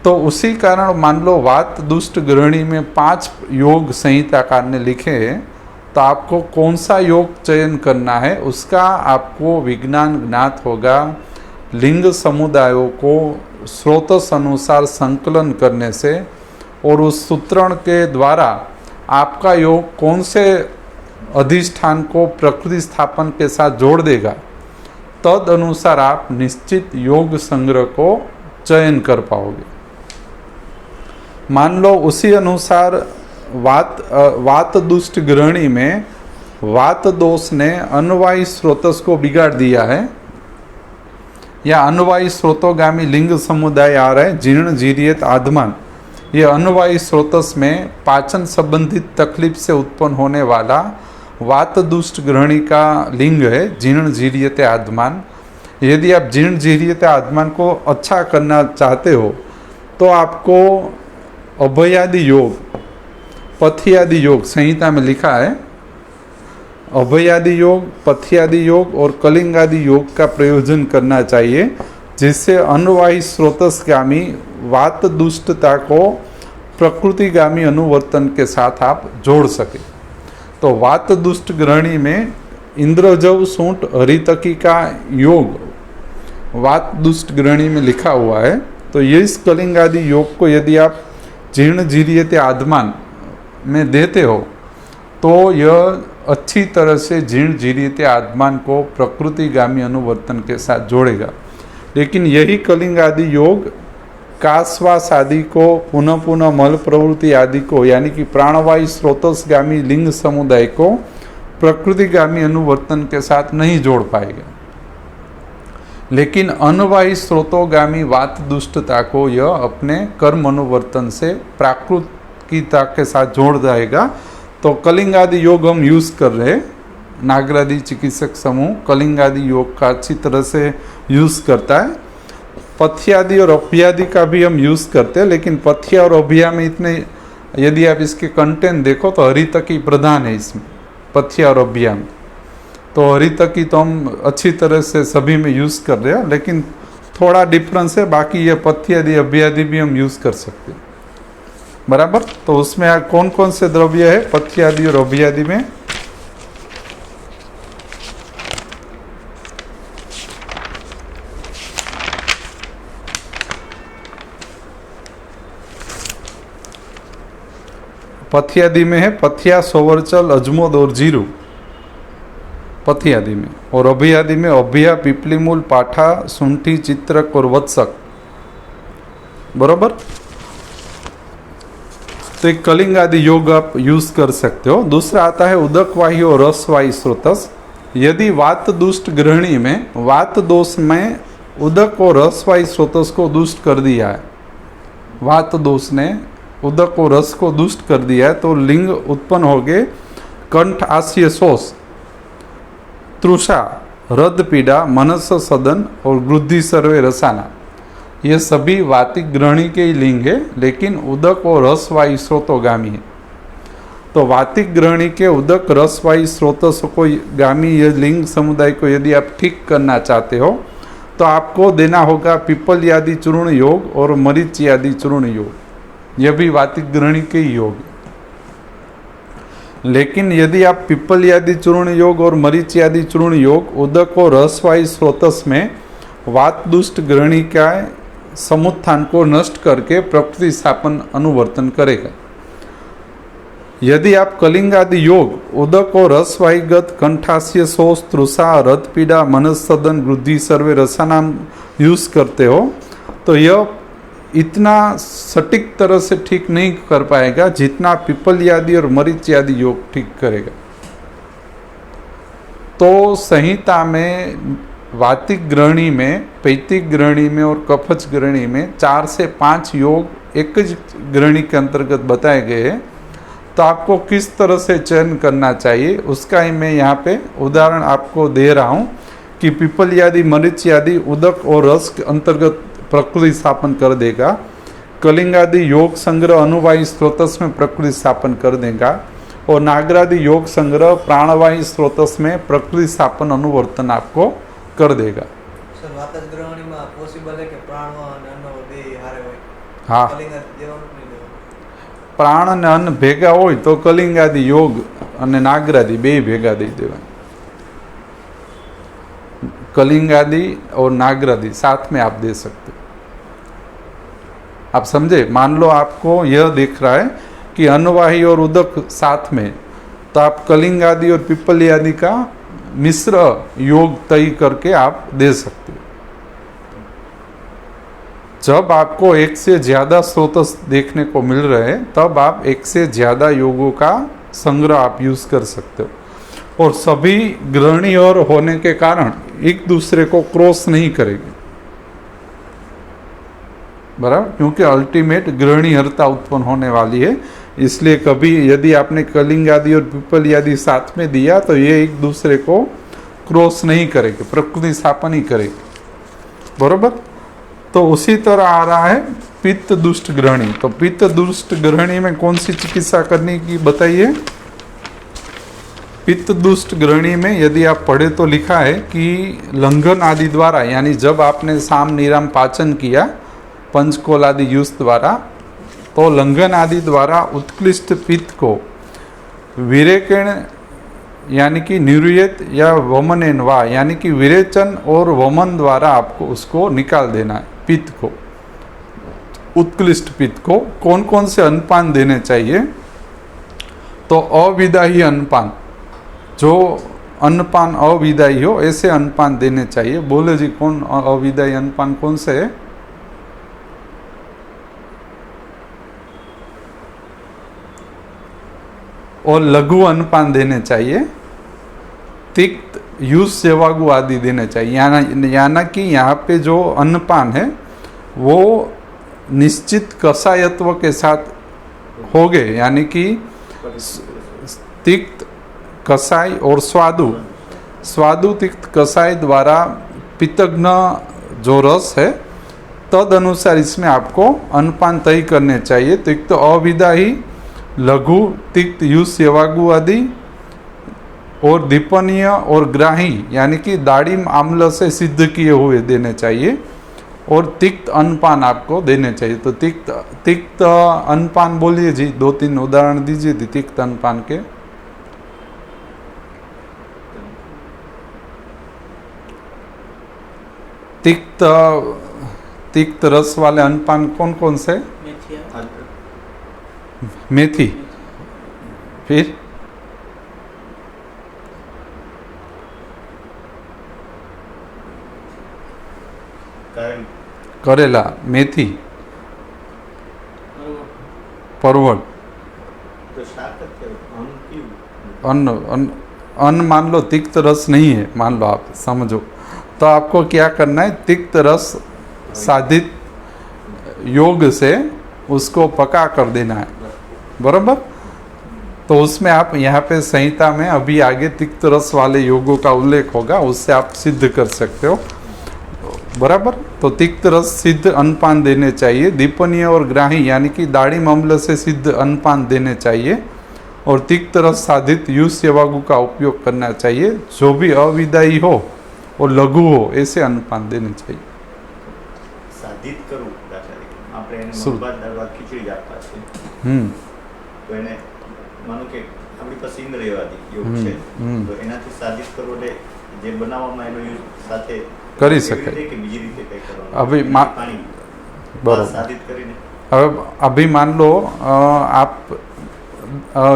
तो उसी कारण मान लो वात दुष्ट ग्रहणी में 5 योग संहिताकार ने लिखे हैं, तो आपको कौन सा योग चयन करना है उसका आपको विज्ञान ज्ञात होगा। लिंग समुदायों को स्रोतस अनुसार संकलन करने से और उस सूत्रण के द्वारा आपका योग कौन से अधिष्ठान को प्रकृति स्थापन के साथ जोड़ देगा, तद अनुसार आप निश्चित योग संग्रह को चयन कर पाओगे। मान लो उसी अनुसार वात दुष्ट ग्रहणी में वात दोष ने अनुवायी स्रोतस को बिगाड़ दिया है, या अनुवायी स्रोतोगामी लिंग समुदाय आ रहा है जीर्ण जीरियत आधमान, ये अनुवायी स्रोतस में पाचन संबंधित तकलीफ से उत्पन्न होने वाला वात दुष्ट ग्रहणी का लिंग है जीर्ण जीरियत आधमान। यदि आप जीर्ण जीरियत आधमान को अच्छा करना चाहते हो तो आपको अभयादि योग, पथ्यादि योग संहिता में लिखा है, अभयादि योग, पथ्यादि योग और कलिंगादि योग का प्रयोजन करना चाहिए, जिससे अनुवायी स्रोतसगामी वात दुष्टता को प्रकृतिगामी अनुवर्तन के साथ आप जोड़ सके। तो वात दुष्ट ग्रहणी में इंद्रजव सूंठ हरितकी का योग वात दुष्ट ग्रहणी में लिखा हुआ है। तो ये इस कलिंगादि योग को यदि आप जीर्ण जीरियत आधमान में देते हो तो यह अच्छी तरह से जीर्ण जीरियत आधमान को प्रकृतिगामी अनुवर्तन के साथ जोड़ेगा। लेकिन यही कलिंगादि योग काश्वास आदि को, पुनः पुनः मल प्रवृत्ति आदि को, यानी कि प्राणवायु स्रोतसगामी लिंग समुदाय को प्रकृतिगामी अनुवर्तन के साथ नहीं जोड़ पाएगा। लेकिन अनुवायी स्रोतोगामी वात दुष्टता को यह अपने कर्म अनुवर्तन से प्राकृतिकता के साथ जोड़ जाएगा। तो कलिंगादि योग हम यूज कर रहे हैं, नागरादि चिकित्सक समूह कलिंगादि योग का अच्छी तरह से यूज करता है। पथ्यादि और अभ्यादि का भी हम यूज करते हैं, लेकिन पथ्या और अभ्या में इतने, यदि आप इसके कंटेंट देखो तो हरितकी प्रधान है इसमें, पथ्या और अभ्या में। तो हरितकी तो हम अच्छी तरह से सभी में यूज कर रहे हैं, लेकिन थोड़ा डिफरेंस है, बाकी ये पथ्यादि अभ्यादि भी हम यूज कर सकते हैं, बराबर। तो उसमें कौन कौन से द्रव्य है पथ्यादि और अभ्यादि में? पथ्यादि में है पथ्या, सोवरचल, अजमोद और जीरू पथ्यादि में। और अभ्यादि में अभ्या, पिपली मूल, पाठा, सुंठी, चित्रक और वत्सक, बरोबर। तो एक कलिंगादि योग आप यूज कर सकते हो। दूसरा आता है उदक वायु और रसवायु स्रोतस। यदि वात दुष्ट ग्रहणी में वात दोष में उदक और रसवायु स्रोतस को दुष्ट कर दिया है, वात दोष ने उदक और रस को दुष्ट कर दिया है, तो लिंग उत्पन्न हो गए कंठ, आस्य, शोष, तृषा, रद पीड़ा, मनस सदन और वृद्धि सर्वे रसाना। ये सभी वातिक ग्रहणी के ही लिंग है, लेकिन उदक और रस वायु स्रोतोगामी है। तो वातिक ग्रहणी के उदक रस वायु स्रोतस को गामी ये लिंग समुदाय को यदि आप ठीक करना चाहते हो तो आपको देना होगा पिपल आदि चूर्ण योग और मरीच आदि चूर्ण योग। यह भी वातिक ग्रहणी के ही योग है। लेकिन यदि आप पिपल आदि चूर्ण योग और मरीच आदि चूर्ण योग उदक और रसवायु स्रोतस में वात दुष्ट ग्रहणी का समुत्थान को नष्ट करके प्रकृति स्थापन अनुवर्तन करेगा। यदि आप कलिंगादि योग उदक और रसवायुगत कंठास्य, शोष, तृषा, रथ पीड़ा, मनस्सदन, वृद्धि सर्वे रसानाम यूज करते हो तो यह इतना सटीक तरह से ठीक नहीं कर पाएगा जितना पिपल आदि और मरीच आदि योग ठीक करेगा। तो संहिता में वातिक ग्रहणी में, पैतिक ग्रहणी में और कफच ग्रहणी में 4 से 5 योग एक ग्रहणी के अंतर्गत बताए गए हैं। तो आपको किस तरह से चयन करना चाहिए उसका ही मैं यहाँ पे उदाहरण आपको दे रहा हूँ कि पिपल आदि, मरीच आदि उदक और रस के अंतर्गत प्रकृति स्थापन कर देगा। कलिंगादि योग संग्रह अनुवायु स्रोतस में प्रकृति स्थापन कर देगा और नागरादि योग संग्रह प्राणवायु स्रोतस में प्रकृति स्थापन अनुवर्तन आपको कर देगा। सर वातज ग्रहणी में पॉसिबल है कि प्राण और अन्न बे हारे होय? हाँ, कलिंगादि देવાનું નહીં દેવાનું? प्राण અને અન્ન ભેગા હોય તો કલિંગાદि योग અને નાગરાदि બે ભેગા દઈ દેવાય। कलिंगादि और नागरादि साथ में आप दे सकते हो। आप समझे? मान लो आपको यह दिख रहा है कि अन्नवाही और उदक साथ में, तो आप कलिंगादि और पिपली आदि का मिश्र योग तय करके आप दे सकते हो। जब आपको एक से ज़्यादा स्रोत देखने को मिल रहे हैं तब आप एक से ज़्यादा योगों का संग्रह आप यूज़ कर सकते हो, और सभी ग्रहणी और होने के कारण एक दूसरे को क्रॉस नहीं करेंगे, बराबर, क्योंकि अल्टीमेट ग्रहणी हरता उत्पन्न होने वाली है। इसलिए कभी यदि आपने कलिंग आदि और पीपल आदि साथ में दिया तो ये एक दूसरे को क्रॉस नहीं करेंगे, प्रकृति स्थापन ही करेंगे, बराबर। तो उसी तरह आ रहा है पित्त दुष्ट ग्रहणी। तो पित्त दुष्ट ग्रहणी में कौन सी चिकित्सा करने की बताइए? पित्त दुष्ट ग्रहणी में यदि आप पढ़े तो लिखा है कि लंघन आदि द्वारा, यानी जब आपने साम निराम पाचन किया पंचकोल आदि यूज द्वारा, तो लंघन आदि द्वारा उत्कृष्ट पित्त को विरेचन यानी कि निर्युत या वमन वा यानी कि विरेचन और वमन द्वारा आपको उसको निकाल देना है। पित्त को, उत्कृष्ट पित्त को कौन कौन से अन्नपान देने चाहिए? तो अविदाही अन्नपान, जो अन्नपान अविदाही हो ऐसे अन्नपान देने चाहिए। बोले जी कौन अविदाही अन्नपान कौन से है? और लघु अन्नपान देने चाहिए, तिक्त यूज सेवागु आदि देने चाहिए। याना कि यहाँ पे जो अन्नपान है वो निश्चित कषायत्व के साथ हो गए, यानी कि तिक्त कषाय और स्वादु तिक्त कषाय द्वारा पित्तघ्न जो रस है तद अनुसार इसमें आपको अन्नपान तय करने चाहिए। तिक्त अविदाही, लघु तिक्त युष सेवागु आदि, और दीपनीय और ग्राही यानी कि दाड़िम आम्ल से सिद्ध किए हुए देने चाहिए, और तिक्त अन्नपान आपको देने चाहिए। तो तिक्त अन्नपान बोलिए जी, 2-3 उदाहरण दीजिए तिक्त अन्नपान के। तिक्त रस वाले अन्नपान कौन कौन से? मेथी, फिर करेला, मेथी, परवल, अन्न मान लो तिक्त रस नहीं है, मान लो आप समझो, तो आपको क्या करना है? तिक्त रस साधित योग से उसको पका कर देना है, बराबर। तो उसमें आप यहाँ पे संहिता में अभी आगे तिक्त रस वाले योगों का उल्लेख होगा, उससे आप सिद्ध कर सकते हो, बराबर। तो तिक्त रस सिद्ध अन्नपान देने चाहिए। दीपनीय और ग्राही यानी कि दाड़िम अम्ल से सिद्ध अन्नपान देने चाहिए, और तिक्त रस साधित युष सेवागु का उपयोग करना चाहिए। जो भी अविदायी हो और लघु हो ऐसे अन्नपान देने चाहिए। સાધિત કરવું આપણે એને મગભાત દાળ ભાત ખીચડી આપતા છે તો એને માનો કે આપણી પાસે ઇન્દ્રિયવાદી યોગ છે તો એનાથી સાધિત કરવું એટલે જે બનાવવામાં એનો યુઝ સાથે કરી શકાય કે બીજી રીતે કઈ કરવાનું अभी પાણી बराबर સાધિત કરીને अभी मान लो आप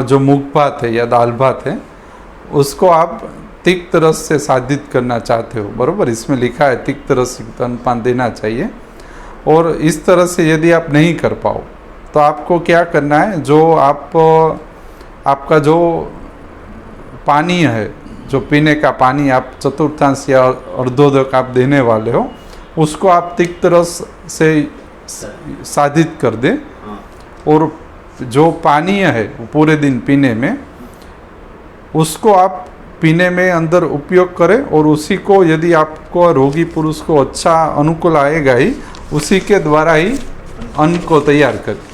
जो मूंग भात है या दाल भात है उसको आप तिक्त रस से साधित करना चाहते हो, बराबर। इसमें लिखा है तिक्त रस युक्त अन्नपान देना चाहिए। और इस तरह से यदि आप नहीं कर पाओ तो आपको क्या करना है? जो आपका जो पानी है, जो पीने का पानी आप चतुर्थांश या अर्धोदक आप देने वाले हो, उसको आप तिक्त रस से साधित कर दें, और जो पानीय है पूरे दिन पीने में उसको आप पीने में अंदर उपयोग करें, और उसी को यदि आपको रोगी पुरुष को अच्छा अनुकूल आएगा ही उसी के द्वारा ही अन्न को तैयार करें।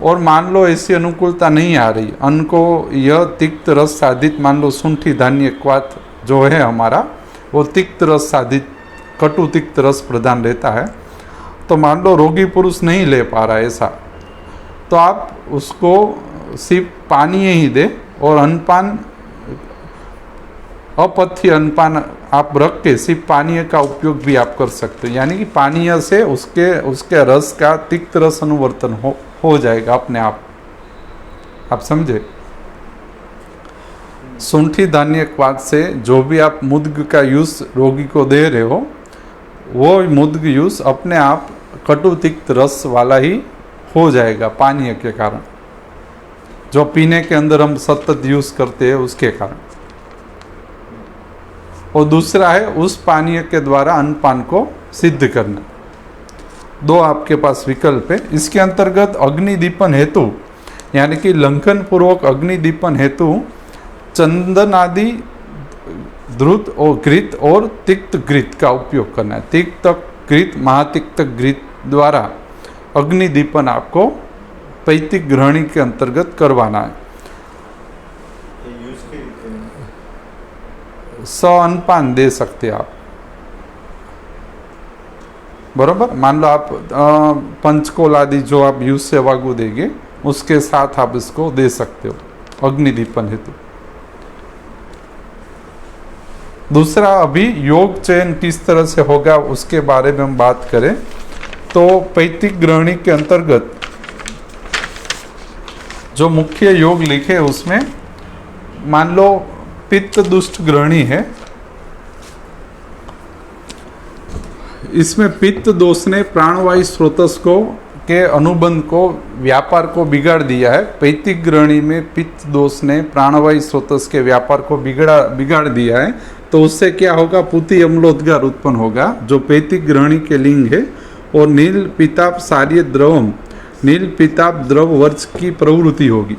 और मान लो ऐसी अनुकूलता नहीं आ रही, अन्न को यह तिक्त रस साधित, मान लो शुंठी धान्य क्वाथ जो है हमारा वो तिक्त रस साधित कटु तिक्त रस प्रधान रहता है, तो मान लो रोगी पुरुष नहीं ले पा रहा है ऐसा, तो आप उसको सिर्फ पानी ही दे, और अन्नपान अपथ्य अन्नपान आप रख के सिर्फ पानीय का उपयोग भी आप कर सकते हो। यानी कि पानीय से उसके रस का तिक्त रस अनुवर्तन हो जाएगा अपने आप समझे। शुंठी धान्य क्वाथ से जो भी आप मुद्ग का यूज रोगी को दे रहे हो, वो मुद्ग यूज अपने आप कटु तिक्त रस वाला ही हो जाएगा पानीय के कारण, जो पीने के अंदर हम सतत यूज करते हैं उसके कारण। और दूसरा है उस पानीय के द्वारा अन्नपान को सिद्ध करना। दो आपके पास विकल्प है। इसके अंतर्गत अग्निदीपन हेतु यानी कि लंघन पूर्वक अग्निदीपन हेतु चंदन आदि द्रुत और घृत और तिक्त घृत का उपयोग करना है। तिक्त घृत, महातिक्त घृत द्वारा अग्निदीपन आपको पैतिक ग्रहणी के अंतर्गत करवाना है। अन्नपान दे सकते आप, बरोबर। मान लो आप पंचकोल आदि जो आप यूज से वागु देंगे उसके साथ आप इसको दे सकते हो अग्निदीपन हेतु। दूसरा, अभी योग चयन किस तरह से होगा उसके बारे में हम बात करें तो पैतिक ग्रहणी के अंतर्गत जो मुख्य योग लिखे उसमें मान लो पित्त दुष्ट ग्रहणी है, इसमें पित्त दोष ने प्राणवायु स्रोतस को के अनुबंध को व्यापार को बिगाड़ दिया है। पैतिक ग्रहणी में पित्त दोष ने प्राणवायु स्रोतस के व्यापार को बिगाड़ दिया है, तो उससे क्या होगा, पुति अम्लोद्गार उत्पन्न होगा जो पैतिक ग्रहणी के लिंग है। और नील पिताप सार्य द्रवम, नील पिताप द्रव वर्ष की प्रवृत्ति होगी।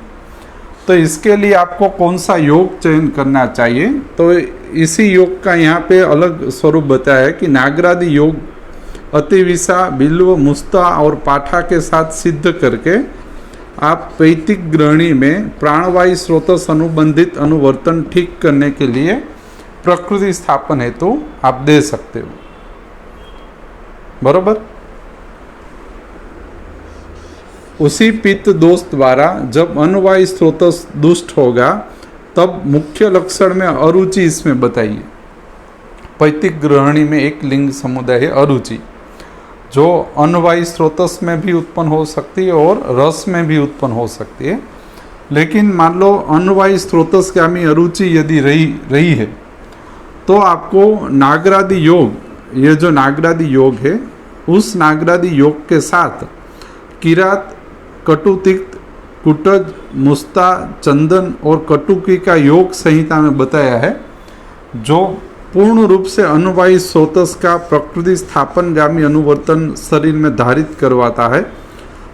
तो इसके लिए आपको कौन सा योग चयन करना चाहिए, तो इसी योग का यहाँ पे अलग स्वरूप बताया है कि नागरादि योग अतिविषा, बिल्व, मुस्ता और पाठा के साथ सिद्ध करके आप पैतिक ग्रहणी में प्राणवायु स्रोतस अनुबंधित अनुवर्तन ठीक करने के लिए प्रकृति स्थापन हेतु आप दे सकते हो, बरोबर। उसी पित्त दोष द्वारा जब अनुवायु स्रोतस दुष्ट होगा तब मुख्य लक्षण में अरुचि इसमें बताइए। पैतिक ग्रहणी में एक लिंग समुदाय है अरुचि, जो अनवायु स्रोतस में भी उत्पन्न हो सकती है और रस में भी उत्पन्न हो सकती है। लेकिन मान लो अनवायु स्रोतसगामी अरुचि यदि रही है तो आपको नागरादि योग, ये जो नागरादि योग है उस नागरादि योग के साथ किरात, कटुतिक्त, कुटज, मुस्ता, चंदन और कटुकी का योग संहिता में बताया है, जो पूर्ण रूप से अनुवायु स्रोतस का प्रकृति स्थापनगामी अनुवर्तन शरीर में धारित करवाता है।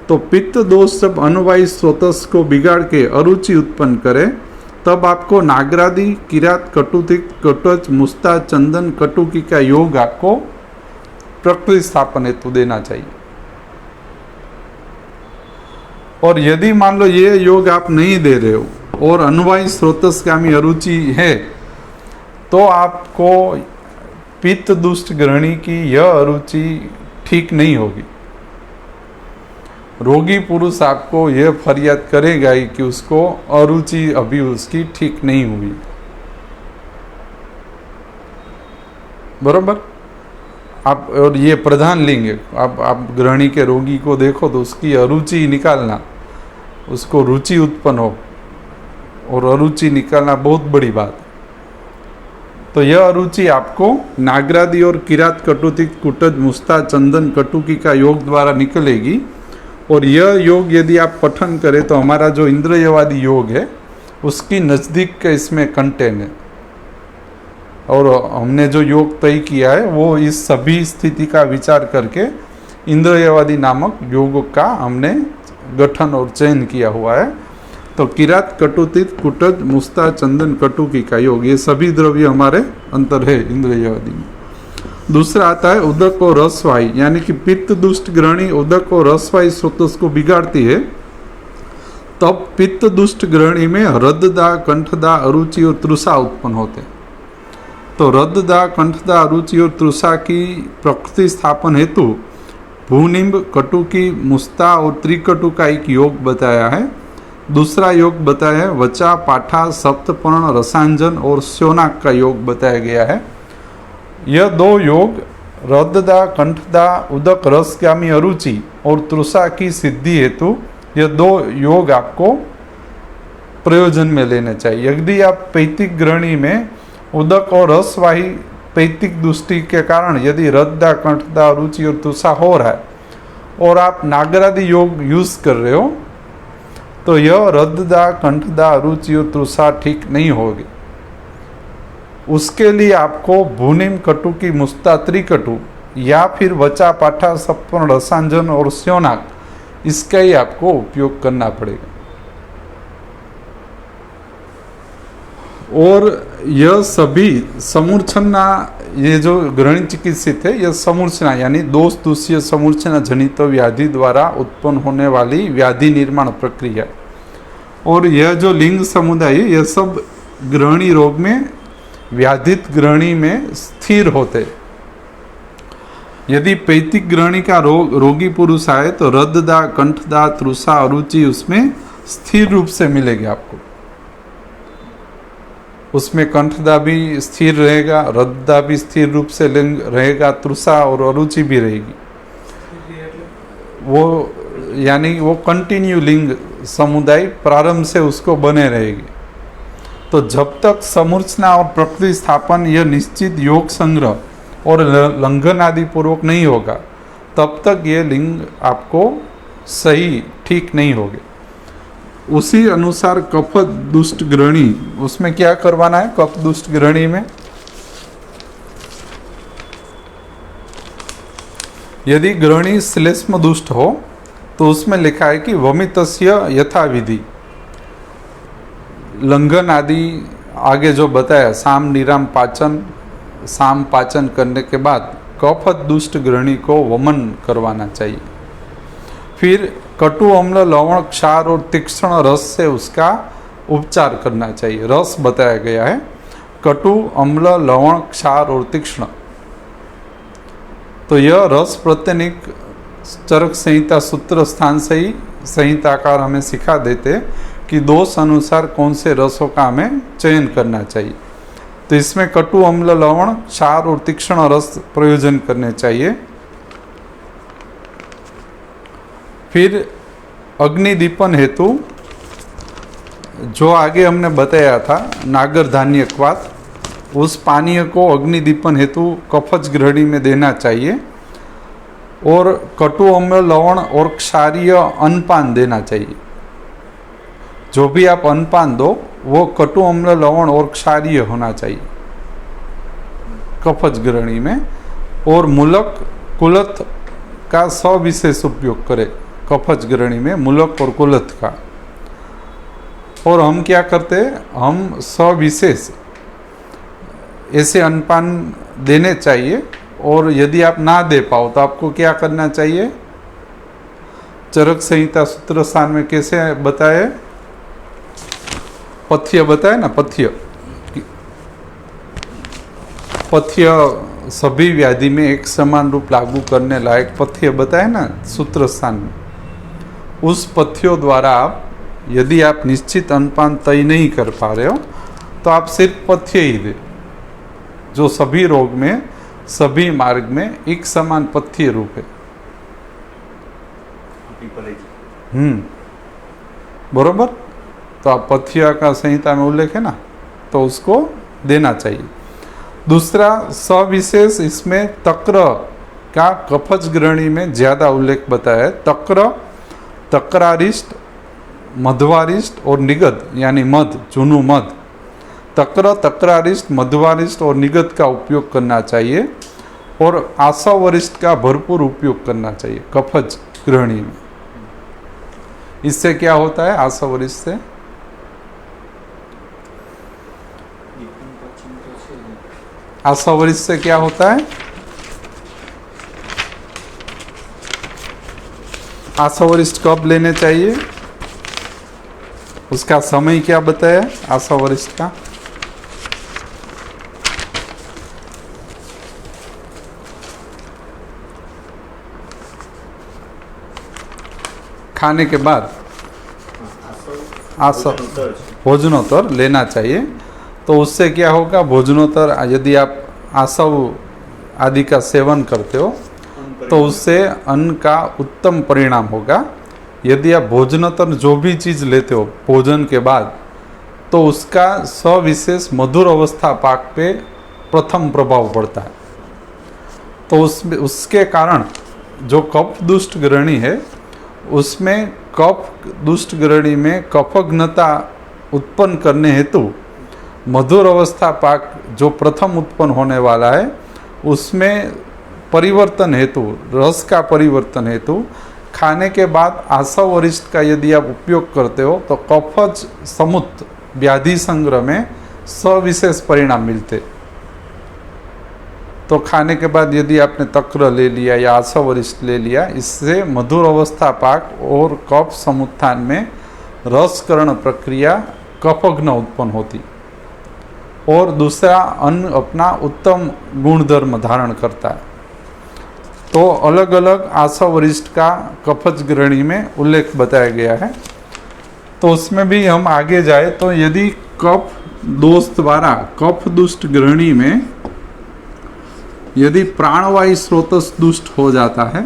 तो पित्त दोष जब अनुवायु स्रोतस को बिगाड़ के अरुचि उत्पन्न करे तब आपको नागरादि, किरात, कटुतिक्त, कटज, मुस्ता, चंदन, कटुकी का योग आपको प्रकृति स्थापन हेतु देना चाहिए। और यदि मान लो ये योग आप नहीं दे रहे हो और अनुवायु स्रोतसगामी अरुचि है तो आपको पित्त दुष्ट ग्रहणी की यह अरुचि ठीक नहीं होगी। रोगी पुरुष आपको यह फरियाद करेगा ही कि उसको अरुचि अभी उसकी ठीक नहीं हुई, बरोबर। आप, और ये प्रधान लिंग है, आप ग्रहणी के रोगी को देखो तो उसकी अरुचि निकालना, उसको रुचि उत्पन्न हो और अरुचि निकालना बहुत बड़ी बात है। तो यह अरुचि आपको नागरादि और किरात, कटुतिक्त, कुटज, मुस्ता, चंदन, कटुकी का योग द्वारा निकलेगी। और यह योग यदि आप पठन करें तो हमारा जो इंद्रियवादी योग है उसकी नज़दीक का इसमें कंटेन है। और हमने जो योग तय किया है वो इस सभी स्थिति का विचार करके इंद्रियवादी नामक योग का हमने गठन और चयन किया हुआ है। तो किरात, कटुतिक्त, कुटज, मुस्ता, चंदन, कटुकी का योग, ये सभी द्रव्य हमारे अंतर है इंद्रियवादी में। दूसरा आता है उदक और रसवायु, यानी कि पित्त दुष्ट ग्रहणी उदक और रसवायु स्रोतस को बिगाड़ती है। तब पित्त दुष्ट ग्रहणी में रद्दा, कंठदा, अरुचि और तृषा उत्पन्न होते हैं। तो रद्दा, कंठदा, अरुचि और तृषा की प्रकृति स्थापन हेतु भूनिम्ब, कटुकी, मुस्ता और त्रिकटु का एक योग बताया है। दूसरा योग बताया है वचा, पाठा, सप्तपर्ण, रसांजन और स्योनाक का योग बताया गया है। यह दो योग रद्दा, कंठदा, उदक रसगामी अरुचि और तृषा की सिद्धि हेतु यह दो योग आपको प्रयोजन में लेने चाहिए। यदि आप पैतिक ग्रहणी में उदक और रसवाही पैतिक दृष्टि के कारण यदि रद्दा, कंठदा, रुचि और तुषा हो रहा है और आप नागरादि योग यूज कर रहे हो तो यह रद्दा, कंठदा, रुचि और तुषा ठीक नहीं होगी। उसके लिए आपको भूनिम, कटुकी, मुस्ता, त्रिकटु या फिर वचा, पाठा, सप्पन, रसांजन और स्योनाक इसका ही आपको उपयोग करना पड़ेगा। और यह सभी समूर्छना, ये जो ग्रहणी चिकित्सित है, यह समूर्छना यानी दोष दूषीय समूर्छना जनित व्याधि द्वारा उत्पन्न होने वाली व्याधि निर्माण प्रक्रिया। और यह जो लिंग समुदाय है, यह सब ग्रहणी रोग में, व्याधित ग्रहणी में स्थिर होते। यदि पैतिक ग्रहणी का रोगी पुरुष आए तो रद्दा, कंठदा, तृषा, अरुचि उसमें स्थिर रूप से मिलेगी आपको। उसमें कंठदा भी स्थिर रहेगा, रद्दा भी स्थिर रूप से रहेगा, तृषा और अरुचि भी रहेगी। वो यानी वो कंटिन्यू लिंग समुदाय प्रारंभ से उसको बने रहेगी। तो जब तक समूर्छना और प्रकृति स्थापन यह निश्चित योग संग्रह और लंघन आदि पूर्वक नहीं होगा तब तक ये लिंग आपको सही ठीक नहीं होगे। उसी अनुसार कफ दुष्ट ग्रहणी, उसमें क्या करवाना है कफ दुष्ट ग्रहणी में? यदि ग्रहणी श्लेष्म दुष्ट हो तो उसमें लिखा है कि वमितस्य यथाविधि, लंघन आदि आगे जो बताया, साम निराम पाचन, साम पाचन करने के बाद कफ दुष्ट ग्रहणी को वमन करवाना चाहिए। फिर कटु, अम्ल, लवण, क्षार और तीक्ष्ण रस से उसका उपचार करना चाहिए। रस बताया गया है, कटु, अम्ल, लवण, क्षार और तीक्ष्ण। तो यह रस प्रत्यनिक चरक संहिता सूत्र स्थान से ही संहिताकार हमें सिखा देते कि दोष अनुसार कौन से रसों का हमें चयन करना चाहिए। तो इसमें कटु, अम्ल, लवण, क्षार और तीक्ष्ण रस प्रयोजन करने चाहिए। फिर अग्निदीपन हेतु जो आगे हमने बताया था नागर धान्य क्वाथ, उस पानीय को अग्निदीपन हेतु कफज ग्रहणी में देना चाहिए। और कटु, अम्ल, लवण और क्षारीय अन्नपान देना चाहिए। जो भी आप अन्नपान दो वो कटु, अम्ल, लवण और क्षारीय होना चाहिए कफज ग्रहणी में। और मूलक, कुलथ का सविशेष उपयोग करें कफज ग्रहणी में, मूलक और कुलथ का। और हम क्या करते हैं, हम सविशेष ऐसे अन्नपान देने चाहिए। और यदि आप ना दे पाओ तो आपको क्या करना चाहिए? चरक संहिता सूत्र स्थान में कैसे बताए, पथ्य बताए ना, पथ्य सभी व्याधि में एक समान रूप लागू करने लायक पथ्य बताए ना सूत्र स्थान में। उस पथ्यों द्वारा आप यदि आप निश्चित अन्नपान तय नहीं कर पा रहे हो तो आप सिर्फ पथ्य ही दे, जो सभी रोग में, सभी मार्ग में एक समान पथ्य रूप है। बरोबर। तो आप पथ्य का संहिता में उल्लेख है ना, तो उसको देना चाहिए। दूसरा सविशेष, इसमें तक्र का कफज ग्रहणी में ज्यादा उल्लेख बताया है। तक्र, तक्रारिष्ट, मध्वारिष्ट और निगद यानी मध, चूनु मध। तक्र, तक्रारिष्ट, मध्वारिष्ट और निगद का उपयोग करना चाहिए। और आसावरिष्ट का भरपूर उपयोग करना चाहिए कफज ग्रहणी में। इससे क्या होता है? आसावरिष्ट से आसावरिष्ट से क्या होता है? आसावरिष्ट कब लेने चाहिए, उसका समय क्या बताया आसावरिष्ट का? खाने के बाद भोजनोत्तर लेना चाहिए। तो उससे क्या होगा, भोजनोत्तर यदि आप आसव आदि का सेवन करते हो तो उससे अन्न का उत्तम परिणाम होगा। यदि आप भोजनोत्तर जो भी चीज़ लेते हो भोजन के बाद तो उसका सविशेष मधुर अवस्था पाक पे प्रथम प्रभाव पड़ता है। तो उसके कारण जो कफ दुष्ट ग्रहणी है उसमें कफ दुष्ट ग्रहणी में कफघ्नता उत्पन्न करने हेतु मधुर अवस्था पाक जो प्रथम उत्पन्न होने वाला है उसमें परिवर्तन हेतु, रस का परिवर्तन हेतु खाने के बाद आसव वरिष्ठ का यदि आप उपयोग करते हो तो कफज समुत व्याधि संग्रह में सविशेष परिणाम मिलते। तो खाने के बाद यदि आपने तक्र ले लिया या आसव वरिष्ठ ले लिया, इससे मधुर अवस्था पाक और कफ समुत्थान में रसकरण प्रक्रिया कफघ्न उत्पन्न होती और दूसरा अन्न अपना उत्तम गुणधर्म धारण करता है। तो अलग अलग आसव वरिष्ठ का कफज ग्रहणी में उल्लेख बताया गया है। तो उसमें भी हम आगे जाए तो यदि कफ दोष द्वारा कफ दुष्ट ग्रहणी में यदि प्राणवायु स्रोतस दुष्ट हो जाता है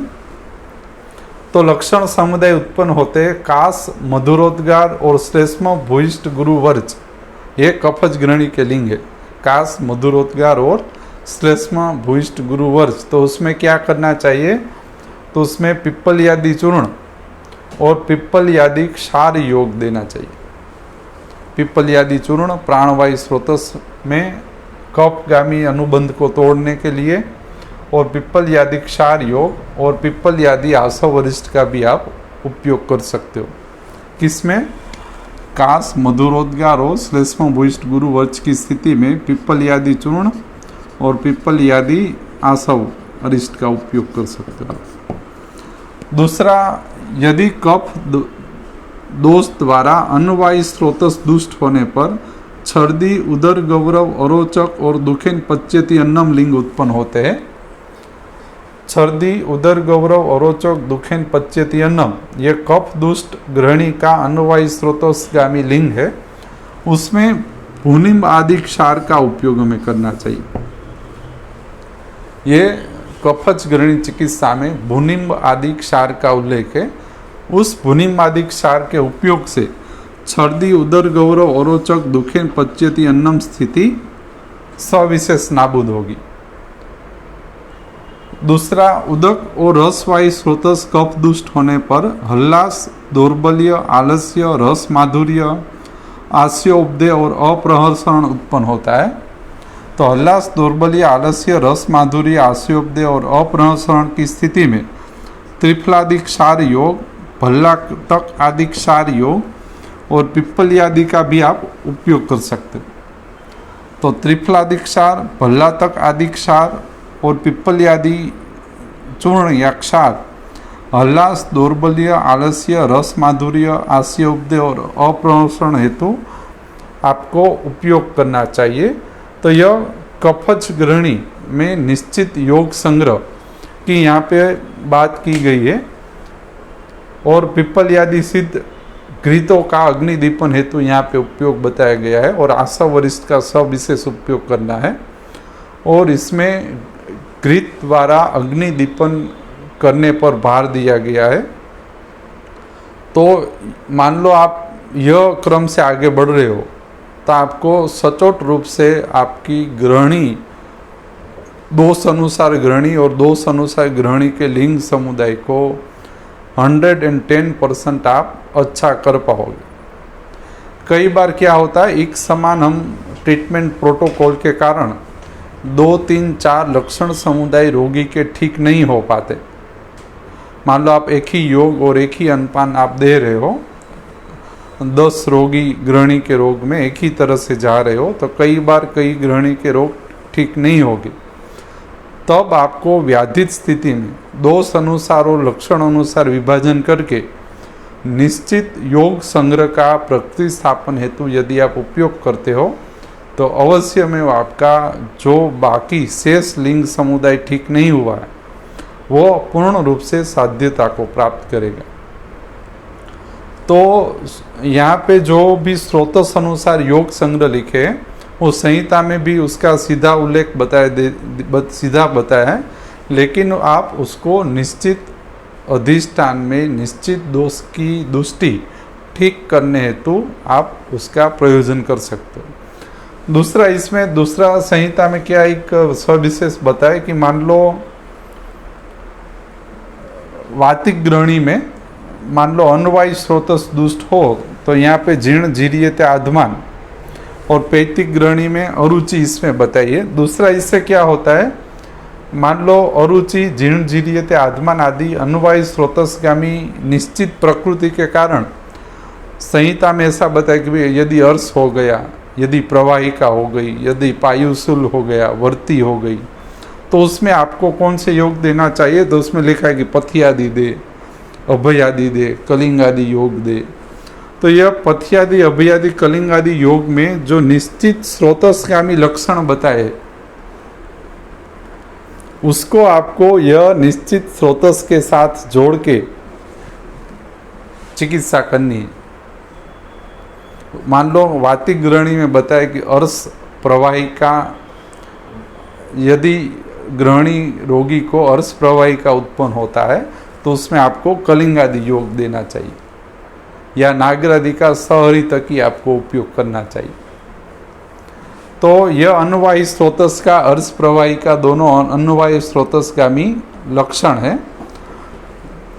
तो लक्षण समुदाय उत्पन्न होते हैं कास, मधुरोद्गार और श्लेष्म भूयिष्ठ गुरुवर्ज। ये कफज ग्रहणी के लिंग है, कास, मधुरोद्गार और श्लेष्म भूयिष्ठ गुरुवर्ज। तो उसमें क्या करना चाहिए? तो उसमें पिप्पल यादि चूर्ण और पिप्पल यादि क्षार योग देना चाहिए। पिप्पल यादि चूर्ण प्राणवायु स्रोतस में कफगामी अनुबंध को तोड़ने के लिए, और पिप्पल यादि क्षार योग और पिप्पल यादि आसव वरिष्ठ का भी आप उपयोग कर सकते हो। किसमें? कास, मधुरोद्गार और श्लेष्म भूयिष्ठ गुरुवर्ज की स्थिति में पिप्पल यादि चूर्ण और पिप्पल यादि आसव वरिष्ठ का उपयोग कर सकते हो। दूसरा, यदि कफ दोष द्वारा अन्नवायु स्रोतस दुष्ट होने पर छर्दी, उदर गौरव, अरोचक और दुखेन पच्यति अन्नम लिंग उत्पन्न होते हैं। छर्दी, उदर गौरव, अरोचक, दुखेन पच्यति अन्नम, ये कफ दुष्ट ग्रहणी का अन्नवायु स्रोतसगामी लिंग है। उसमें भूनिम्ब आदि क्षार का उपयोग हमें करना चाहिए। ये कफज ग्रहणी चिकित्सा में भूनिम्ब आदि क्षार का उल्लेख है। उस भूनिम्ब आदि क्षार के उपयोग से छर्दी, उदर गौरव, अरोचक, दुखेन पच्यति अन्नम स्थिति सविशेष नाबूद होगी। दूसरा, उदक और रसवायु स्रोतस कफ दुष्ट होने पर हल्लास, दौर्बल्य, आलस्य, रस माधुर्य, आस्योपदेय और अप्रहर्षण उत्पन्न होता है। तो हल्लास, दौर्बल्य, आलस्य, रस माधुर्य, आस्योपदेय और अप्रहर्षण की स्थिति में त्रिफलादि क्षार योग, भल्ला तक आदि क्षार योग और पिप्पल आदि का भी आप उपयोग कर सकते हो। तो त्रिफलादि क्षार, भल्ला तक आदि क्षार और पिप्पल आदि चूर्ण या क्षार हल्लास, दौर्बल्य, आलस्य, रस माधुर्य, आस्योपदेय और अप्रहर्षण हेतु आपको उपयोग करना चाहिए। तो यह कफज ग्रहणी में निश्चित योग संग्रह की यहाँ पे बात की गई है। और पिप्पल आदि सिद्ध घृतों का अग्निदीपन हेतु यहाँ पे उपयोग बताया गया है और आसव वरिष्ठ का सविशेष उपयोग करना है। और इसमें घृत द्वारा अग्निदीपन करने पर भार दिया गया है। तो मान लो आप यह क्रम से आगे बढ़ रहे हो तो आपको सचोट रूप से आपकी ग्रहणी, दोष अनुसार ग्रहणी और दोष अनुसार ग्रहणी के लिंग समुदाय को 110% आप अच्छा कर पाओगे। कई बार क्या होता है, एक समान हम ट्रीटमेंट प्रोटोकॉल के कारण 2, 3, 4 लक्षण समुदाय रोगी के ठीक नहीं हो पाते। मान लो आप एक ही योग और एक ही अन्नपान आप दे रहे हो, 10 रोगी ग्रहणी के रोग में एक ही तरह से जा रहे हो, तो कई बार कई ग्रहणी के रोग ठीक नहीं होंगे। तब आपको व्याधित स्थिति में दोष अनुसार और लक्षण अनुसार विभाजन करके निश्चित योग संग्रह का प्रतिस्थापन हेतु यदि आप उपयोग करते हो तो अवश्य में आपका जो बाकी शेष लिंग समुदाय ठीक नहीं हुआ है वो पूर्ण रूप से साध्यता को प्राप्त करेगा। तो यहाँ पे जो भी स्रोतस अनुसार योग संग्रह लिखे हैं वो संहिता में भी उसका सीधा उल्लेख सीधा बताया है, लेकिन आप उसको निश्चित अधिष्ठान में निश्चित दोष की दृष्टि ठीक करने हेतु आप उसका प्रयोजन कर सकते हो। दूसरा, इसमें दूसरा संहिता में क्या एक सविशेष बताए कि मान लो वातिक ग्रहणी में मान लो अन्वयी स्रोतस दुष्ट हो तो यहाँ पे जीर्ण जीरियते आधमान, और पैतिक ग्रहणी में अरुचि इसमें बताइए। दूसरा इससे क्या होता है, मान लो अरुचि जीर्ण जीरियते आधमान आदि अन्वयी स्रोतसगामी निश्चित प्रकृति के कारण संहिता में ऐसा बताया कि भाई यदि अर्श हो गया, यदि प्रवाहिका हो गई, यदि पायुशूल हो गया, वर्ती हो गई, तो उसमें आपको कौन से योग देना चाहिए, तो उसमें लिखा है कि पथ्यादि दे, अभयादि दे, कलिंगादि योग दे। तो यह पथ्यादि, अभयादि, कलिंगादि योग में जो निश्चित स्रोतस्गामी लक्षण बताए उसको आपको यह निश्चित स्रोतस के साथ जोड़ के चिकित्सा करनी है। मान लो वातिक ग्रहणी में बताया कि अर्श प्रवाहिका, यदि ग्रहणी रोगी को अर्श प्रवाहिका उत्पन्न होता है तो उसमें आपको कलिंगादि योग देना चाहिए या नागरादि का सहरितकी आपको उपयोग करना चाहिए। तो यह अन्वयी स्रोतस का, अर्श प्रवाहिका दोनों अन्वयी स्रोतसगामी लक्षण है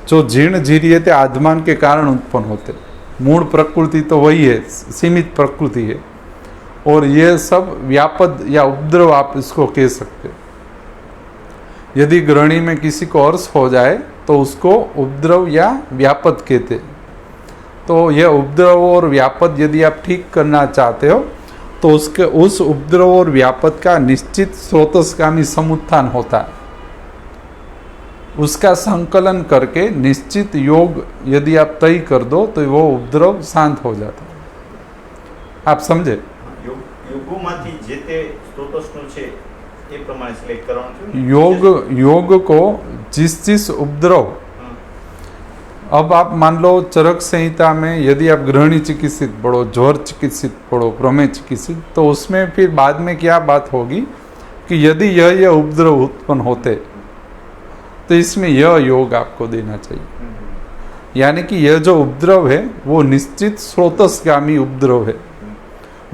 जो जीर्ण जीरियते आधमान के कारण उत्पन्न होते। मूल प्रकृति तो वही है, सीमित प्रकृति है, और ये सब व्यापद या उपद्रव आप इसको कह सकते हो। यदि ग्रहणी में किसी को अर्श हो जाए तो उसको उपद्रव या व्यापद कहते। तो यह उपद्रव और व्यापद यदि आप ठीक करना चाहते हो तो उसके उस उपद्रव और व्यापद का निश्चित स्रोतस्गामी समुत्थान होता है, उसका संकलन करके निश्चित योग यदि आप तय कर दो तो वो उपद्रव शांत हो जाता है। आप समझे? યોગોમાંથી જે તે સ્ત્રોતસનું છે એ પ્રમાણે સિલેક્ટ કરવાનું છે। योग को जिस उपद्रव, अब आप मान लो चरक संहिता में यदि आप ग्रहणी चिकित्सित पढ़ो, ज्वर चिकित्सित पढ़ो, प्रमेय चिकित्सित, तो उसमें फिर बाद में क्या बात होगी कि यदि यह उपद्रव उत्पन्न होते तो इसमें यह योग आपको देना चाहिए। यानी कि यह जो उपद्रव है वो निश्चित स्रोतस्गामी उपद्रव है।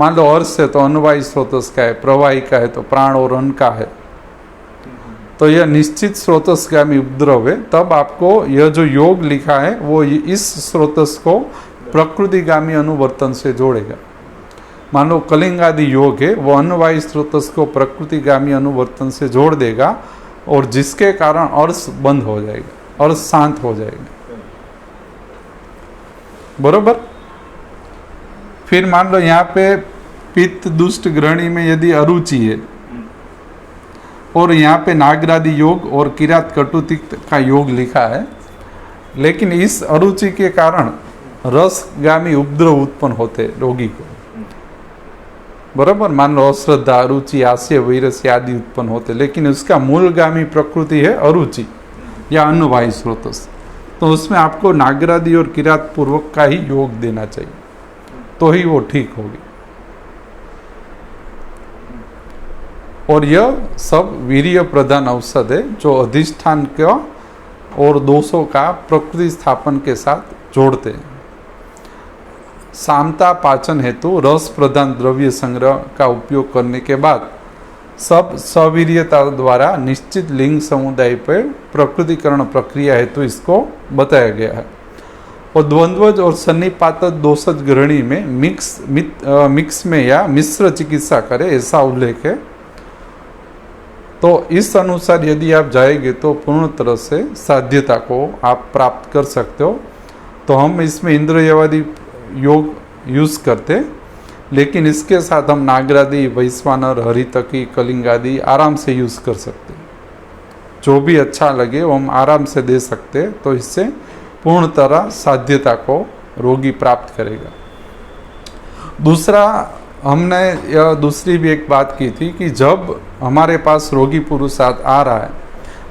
मान लो अर्श है तो अन्वयी स्रोतस का है, प्रवाहिका है तो प्राण और अन्न का है, तो यह निश्चित स्रोतस्गामी उपद्रव है। तब आपको यह जो योग लिखा है वो इस स्रोतस को प्रकृतिगामी अनुवर्तन से जोड़ेगा। मान लो कलिंगादि योग है, वो अन्वयी स्रोतस को प्रकृतिगामी अनुवर्तन से जोड़ देगा और जिसके कारण अर्श बंद हो जाएगा, अर्श शांत हो जाएगा। बरोबर। फिर मान लो यहाँ पे पित्त दुष्ट ग्रहणी में यदि अरुचि है और यहाँ पे नागरादि योग और किरात कटुतिक्त का योग लिखा है, लेकिन इस अरुचि के कारण रसगामी उपद्रव उत्पन्न होते रोगी को। बराबर। मान लो अश्रद्धा, अरुचि, आस्य, वैरस्य आदि उत्पन्न होते, लेकिन उसका मूलगामी प्रकृति है अरुचि या अन्नवायु स्रोतस, तो उसमें आपको नागरादि और किरात पूर्वक का ही योग देना चाहिए, तो ही वो ठीक होगी। और यह सब वीर्य प्रधान औषध है जो अधिष्ठान का और दोषों का प्रकृति स्थापन के साथ जोड़ते हैं। सामता पाचन हेतु रस प्रधान द्रव्य संग्रह का उपयोग करने के बाद सब सवीर्यता द्वारा निश्चित लिंग समुदाय पर प्रकृतिकरण प्रक्रिया हेतु इसको बताया गया है। और द्वंद्वज और सन्निपात दोषज ग्रहणी में मिक्स में या मिश्र चिकित्सा करे ऐसा उल्लेख है। तो इस अनुसार यदि आप जाएंगे तो पूर्ण तरह से साध्यता को आप प्राप्त कर सकते हो। तो हम इसमें इंद्रियवादी योग यूज करते, लेकिन इसके साथ हम नागरादि, वैश्वानर, हरितकी, कलिंगादि आराम से यूज कर सकते। जो भी अच्छा लगे वो हम आराम से दे सकते, तो इससे पूर्ण तरह साध्यता को रोगी प्राप्त करेगा। दूसरा, हमने यह दूसरी भी एक बात की थी कि जब हमारे पास रोगी पुरुष आ रहा है,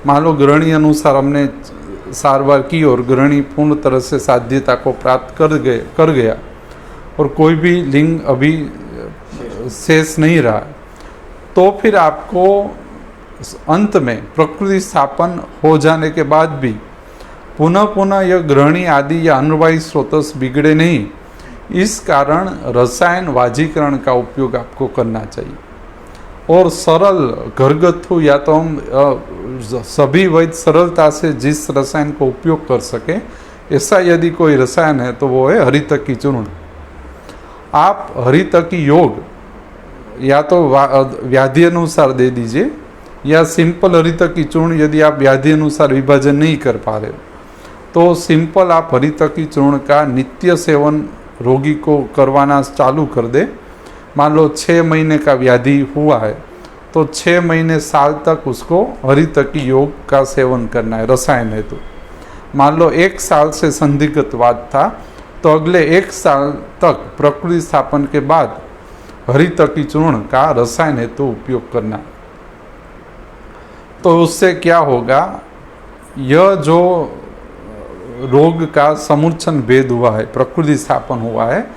मान लो ग्रहणी अनुसार हमने सारवार की और ग्रहणी पूर्ण तरह से साध्यता को प्राप्त कर गया और कोई भी लिंग अभी शेष नहीं रहा, तो फिर आपको अंत में प्रकृति स्थापन हो जाने के बाद भी पुनः यह ग्रहणी आदि या अन्वयी स्रोतस बिगड़े नहीं, इस कारण रसायन वाजीकरण का उपयोग आपको करना चाहिए। और सरल घरगथ्थू या तो हम सभी वैद्य सरलता से जिस रसायन को उपयोग कर सके, ऐसा यदि कोई रसायन है तो वो है हरितकी चूर्ण। आप हरितकी योग या तो व्याधि अनुसार दे दीजिए, या सिंपल हरितकी चूर्ण यदि आप व्याधि अनुसार विभाजन नहीं कर पा रहे हो तो सिंपल आप हरितकी चूर्ण का नित्य सेवन रोगी को करवाना चालू कर दे। मान लो 6 महीने का व्याधि हुआ है तो 6 महीने साल तक उसको हरितकी योग का सेवन करना है रसायन हेतु। मान लो 1 साल से संदिग्धवाद था तो अगले 1 साल तक प्रकृति स्थापन के बाद हरितकी चूर्ण का रसायन हेतु उपयोग करना। तो उससे क्या होगा, यह जो रोग का समूर्छन भेद हुआ है, प्रकृति स्थापन हुआ है,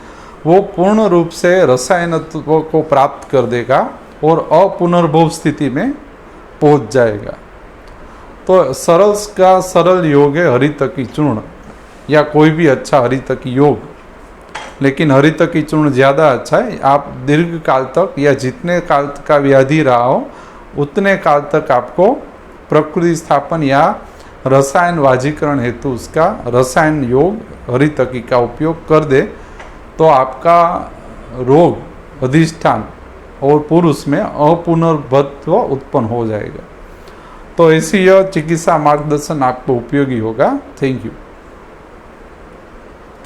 वो पूर्ण रूप से रसायनत्व को प्राप्त कर देगा और अपुनर्भव स्थिति में पहुंच जाएगा। तो सरल का सरल योग है हरितकी चूर्ण या कोई भी अच्छा हरितकी योग, लेकिन हरितकी चूर्ण ज़्यादा अच्छा है। आप दीर्घ काल तक या जितने काल का व्याधि रहा हो उतने काल तक आपको प्रकृति स्थापन या रसायन वाजीकरण हेतु उसका रसायन योग हरितकी का उपयोग कर दे तो आपका रोग अधिष्ठान और पुरुष में अपुनर्भत्व उत्पन्न हो जाएगा। तो ऐसी यह चिकित्सा मार्गदर्शन आपको उपयोगी होगा। Thank you.